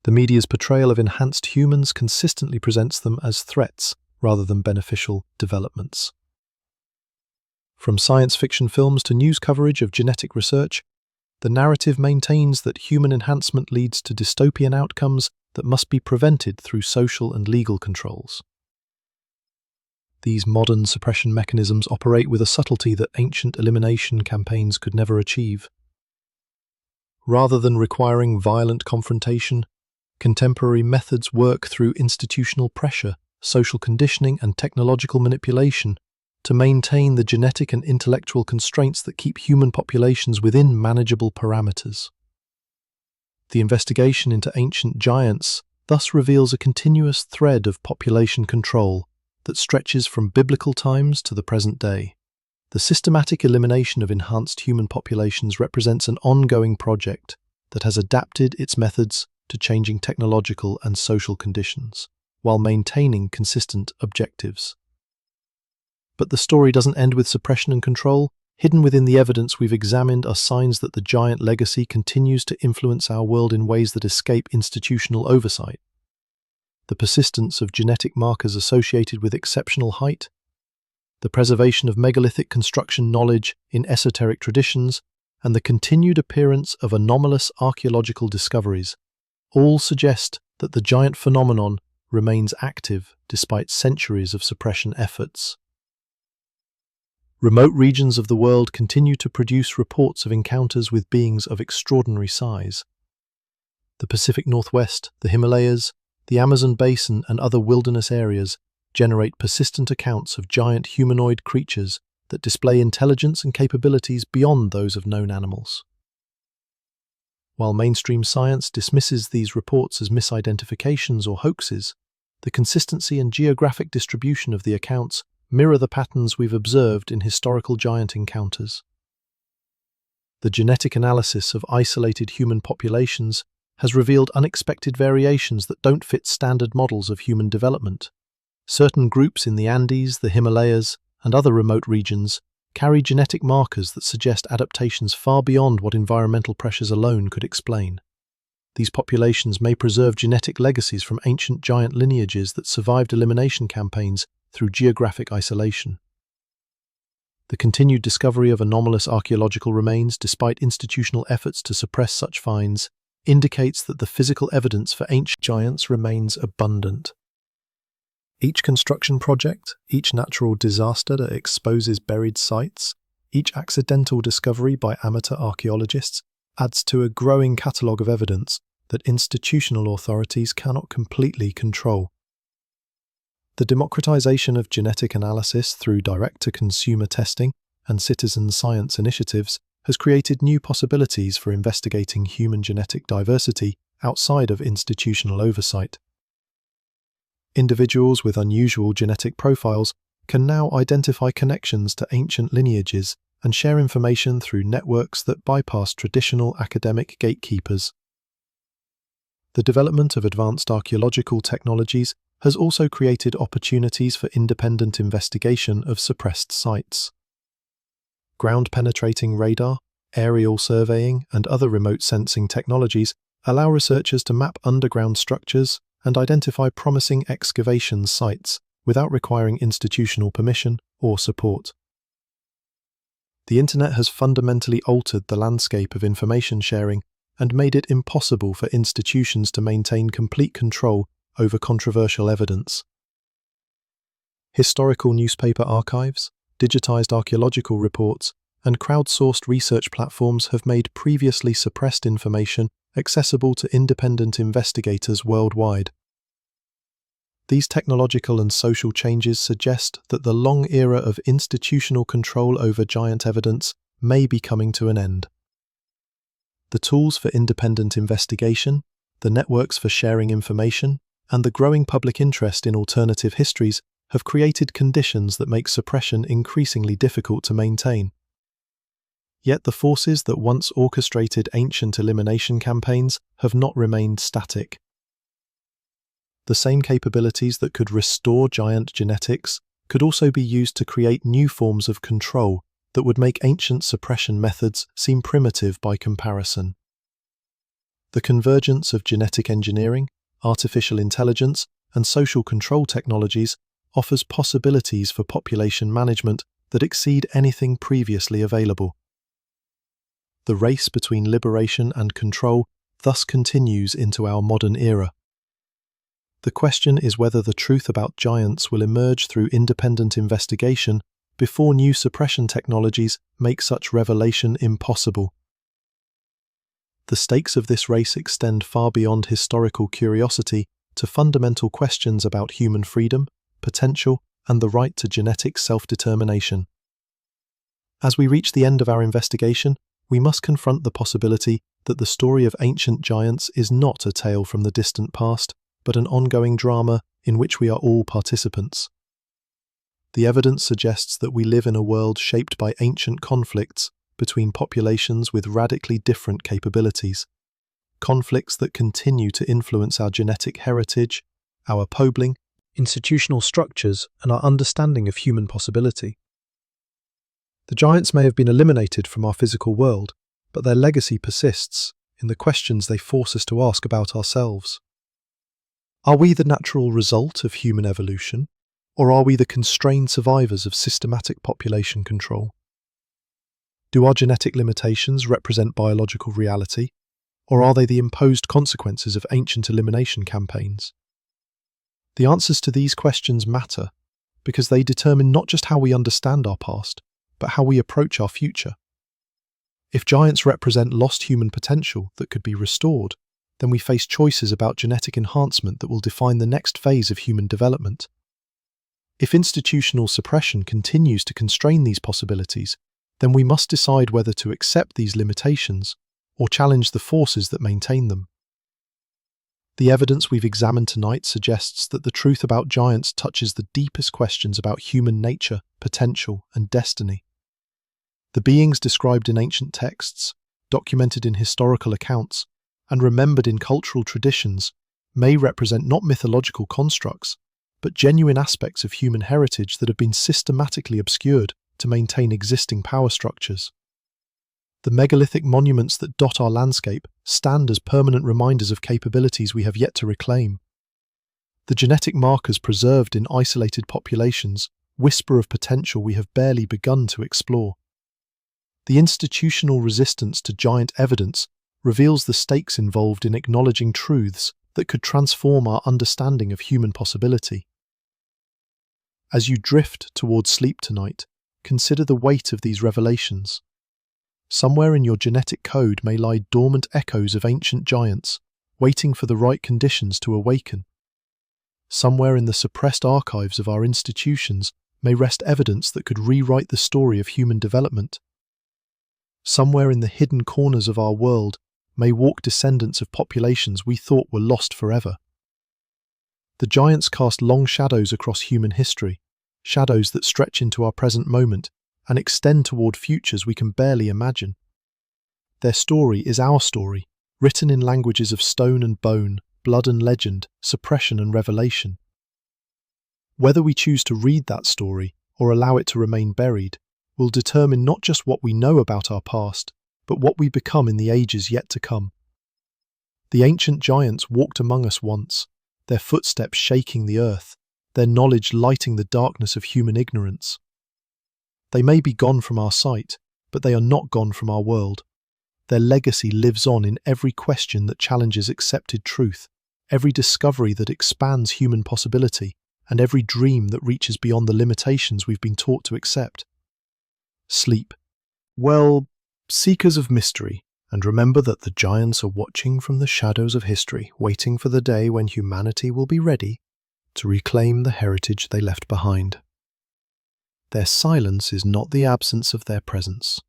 A: The media's portrayal of enhanced humans consistently presents them as threats rather than beneficial developments. From science fiction films to news coverage of genetic research, the narrative maintains that human enhancement leads to dystopian outcomes that must be prevented through social and legal controls. These modern suppression mechanisms operate with a subtlety that ancient elimination campaigns could never achieve. Rather than requiring violent confrontation, contemporary methods work through institutional pressure, social conditioning, and technological manipulation to maintain the genetic and intellectual constraints that keep human populations within manageable parameters. The investigation into ancient giants thus reveals a continuous thread of population control that stretches from biblical times to the present day. The systematic elimination of enhanced human populations represents an ongoing project that has adapted its methods to changing technological and social conditions, while maintaining consistent objectives. But the story doesn't end with suppression and control. Hidden within the evidence we've examined are signs that the giant legacy continues to influence our world in ways that escape institutional oversight. The persistence of genetic markers associated with exceptional height, the preservation of megalithic construction knowledge in esoteric traditions, and the continued appearance of anomalous archaeological discoveries all suggest that the giant phenomenon remains active despite centuries of suppression efforts. Remote regions of the world continue to produce reports of encounters with beings of extraordinary size. The Pacific Northwest, the Himalayas, the Amazon basin, and other wilderness areas generate persistent accounts of giant humanoid creatures that display intelligence and capabilities beyond those of known animals. While mainstream science dismisses these reports as misidentifications or hoaxes, the consistency and geographic distribution of the accounts mirror the patterns we've observed in historical giant encounters. The genetic analysis of isolated human populations has revealed unexpected variations that don't fit standard models of human development. Certain groups in the Andes, the Himalayas, and other remote regions carry genetic markers that suggest adaptations far beyond what environmental pressures alone could explain. These populations may preserve genetic legacies from ancient giant lineages that survived elimination campaigns through geographic isolation. The continued discovery of anomalous archaeological remains, despite institutional efforts to suppress such finds, indicates that the physical evidence for ancient giants remains abundant. Each construction project, each natural disaster that exposes buried sites, each accidental discovery by amateur archaeologists adds to a growing catalogue of evidence that institutional authorities cannot completely control. The democratization of genetic analysis through direct-to-consumer testing and citizen science initiatives has created new possibilities for investigating human genetic diversity outside of institutional oversight. Individuals with unusual genetic profiles can now identify connections to ancient lineages and share information through networks that bypass traditional academic gatekeepers. The development of advanced archaeological technologies has also created opportunities for independent investigation of suppressed sites. Ground-penetrating radar, aerial surveying, and other remote sensing technologies allow researchers to map underground structures and identify promising excavation sites without requiring institutional permission or support. The Internet has fundamentally altered the landscape of information sharing and made it impossible for institutions to maintain complete control over controversial evidence. Historical newspaper archives, digitized archaeological reports, and crowdsourced research platforms have made previously suppressed information accessible to independent investigators worldwide. These technological and social changes suggest that the long era of institutional control over giant evidence may be coming to an end. The tools for independent investigation, the networks for sharing information, and the growing public interest in alternative histories have created conditions that make suppression increasingly difficult to maintain. Yet the forces that once orchestrated ancient elimination campaigns have not remained static. The same capabilities that could restore giant genetics could also be used to create new forms of control that would make ancient suppression methods seem primitive by comparison. The convergence of genetic engineering, artificial intelligence, and social control technologies offers possibilities for population management that exceed anything previously available. The race between liberation and control thus continues into our modern era. The question is whether the truth about giants will emerge through independent investigation before new suppression technologies make such revelation impossible. The stakes of this race extend far beyond historical curiosity to fundamental questions about human freedom, potential, and the right to genetic self-determination. As we reach the end of our investigation, we must confront the possibility that the story of ancient giants is not a tale from the distant past, but an ongoing drama in which we are all participants. The evidence suggests that we live in a world shaped by ancient conflicts between populations with radically different capabilities. conflicts that continue to influence our genetic heritage, our pobling, institutional structures, and our understanding of human possibility. The giants may have been eliminated from our physical world, but their legacy persists in the questions they force us to ask about ourselves. Are we the natural result of human evolution, or are we the constrained survivors of systematic population control? Do our genetic limitations represent biological reality, or are they the imposed consequences of ancient elimination campaigns? The answers to these questions matter because they determine not just how we understand our past, but how we approach our future. If giants represent lost human potential that could be restored, then we face choices about genetic enhancement that will define the next phase of human development. If institutional suppression continues to constrain these possibilities, then we must decide whether to accept these limitations or challenge the forces that maintain them. The evidence we've examined tonight suggests that the truth about giants touches the deepest questions about human nature, potential, and destiny. The beings described in ancient texts, documented in historical accounts, and remembered in cultural traditions may represent not mythological constructs, but genuine aspects of human heritage that have been systematically obscured to maintain existing power structures. The megalithic monuments that dot our landscape stand as permanent reminders of capabilities we have yet to reclaim. The genetic markers preserved in isolated populations whisper of potential we have barely begun to explore. The institutional resistance to giant evidence reveals the stakes involved in acknowledging truths that could transform our understanding of human possibility. As you drift towards sleep tonight, consider the weight of these revelations. Somewhere in your genetic code may lie dormant echoes of ancient giants, waiting for the right conditions to awaken. Somewhere in the suppressed archives of our institutions may rest evidence that could rewrite the story of human development. Somewhere in the hidden corners of our world may walk descendants of populations we thought were lost forever. The giants cast long shadows across human history, shadows that stretch into our present moment and extend toward futures we can barely imagine. Their story is our story, written in languages of stone and bone, blood and legend, suppression and revelation. Whether we choose to read that story or allow it to remain buried will determine not just what we know about our past, but what we become in the ages yet to come. The ancient giants walked among us once, their footsteps shaking the earth, their knowledge lighting the darkness of human ignorance. They may be gone from our sight, but they are not gone from our world. Their legacy lives on in every question that challenges accepted truth, every discovery that expands human possibility, and every dream that reaches beyond the limitations we've been taught to accept. Sleep. Well, seekers of mystery, and remember that the giants are watching from the shadows of history, waiting for the day when humanity will be ready to reclaim the heritage they left behind. Their silence is not the absence of their presence,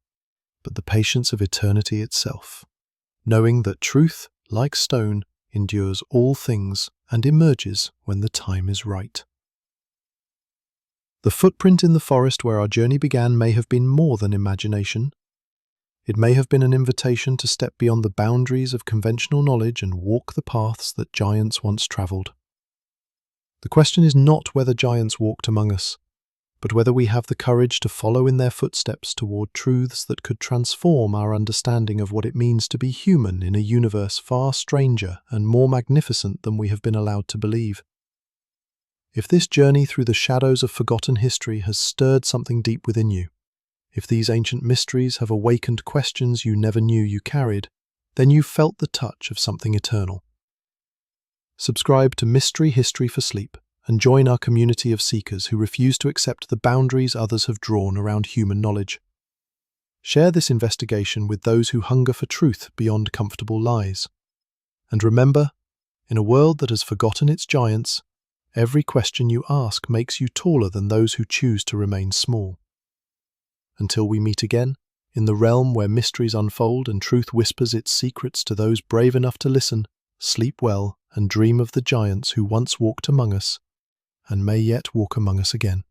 A: but the patience of eternity itself, knowing that truth, like stone, endures all things and emerges when the time is right. The footprint in the forest where our journey began may have been more than imagination. It may have been an invitation to step beyond the boundaries of conventional knowledge and walk the paths that giants once traveled. The question is not whether giants walked among us, but whether we have the courage to follow in their footsteps toward truths that could transform our understanding of what it means to be human in a universe far stranger and more magnificent than we have been allowed to believe. If this journey through the shadows of forgotten history has stirred something deep within you, if these ancient mysteries have awakened questions you never knew you carried, then you've felt the touch of something eternal. Subscribe to Mystery History for Sleep and join our community of seekers who refuse to accept the boundaries others have drawn around human knowledge. Share this investigation with those who hunger for truth beyond comfortable lies. And remember, in a world that has forgotten its giants, every question you ask makes you taller than those who choose to remain small. Until we meet again, in the realm where mysteries unfold and truth whispers its secrets to those brave enough to listen, sleep well and dream of the giants who once walked among us and may yet walk among us again.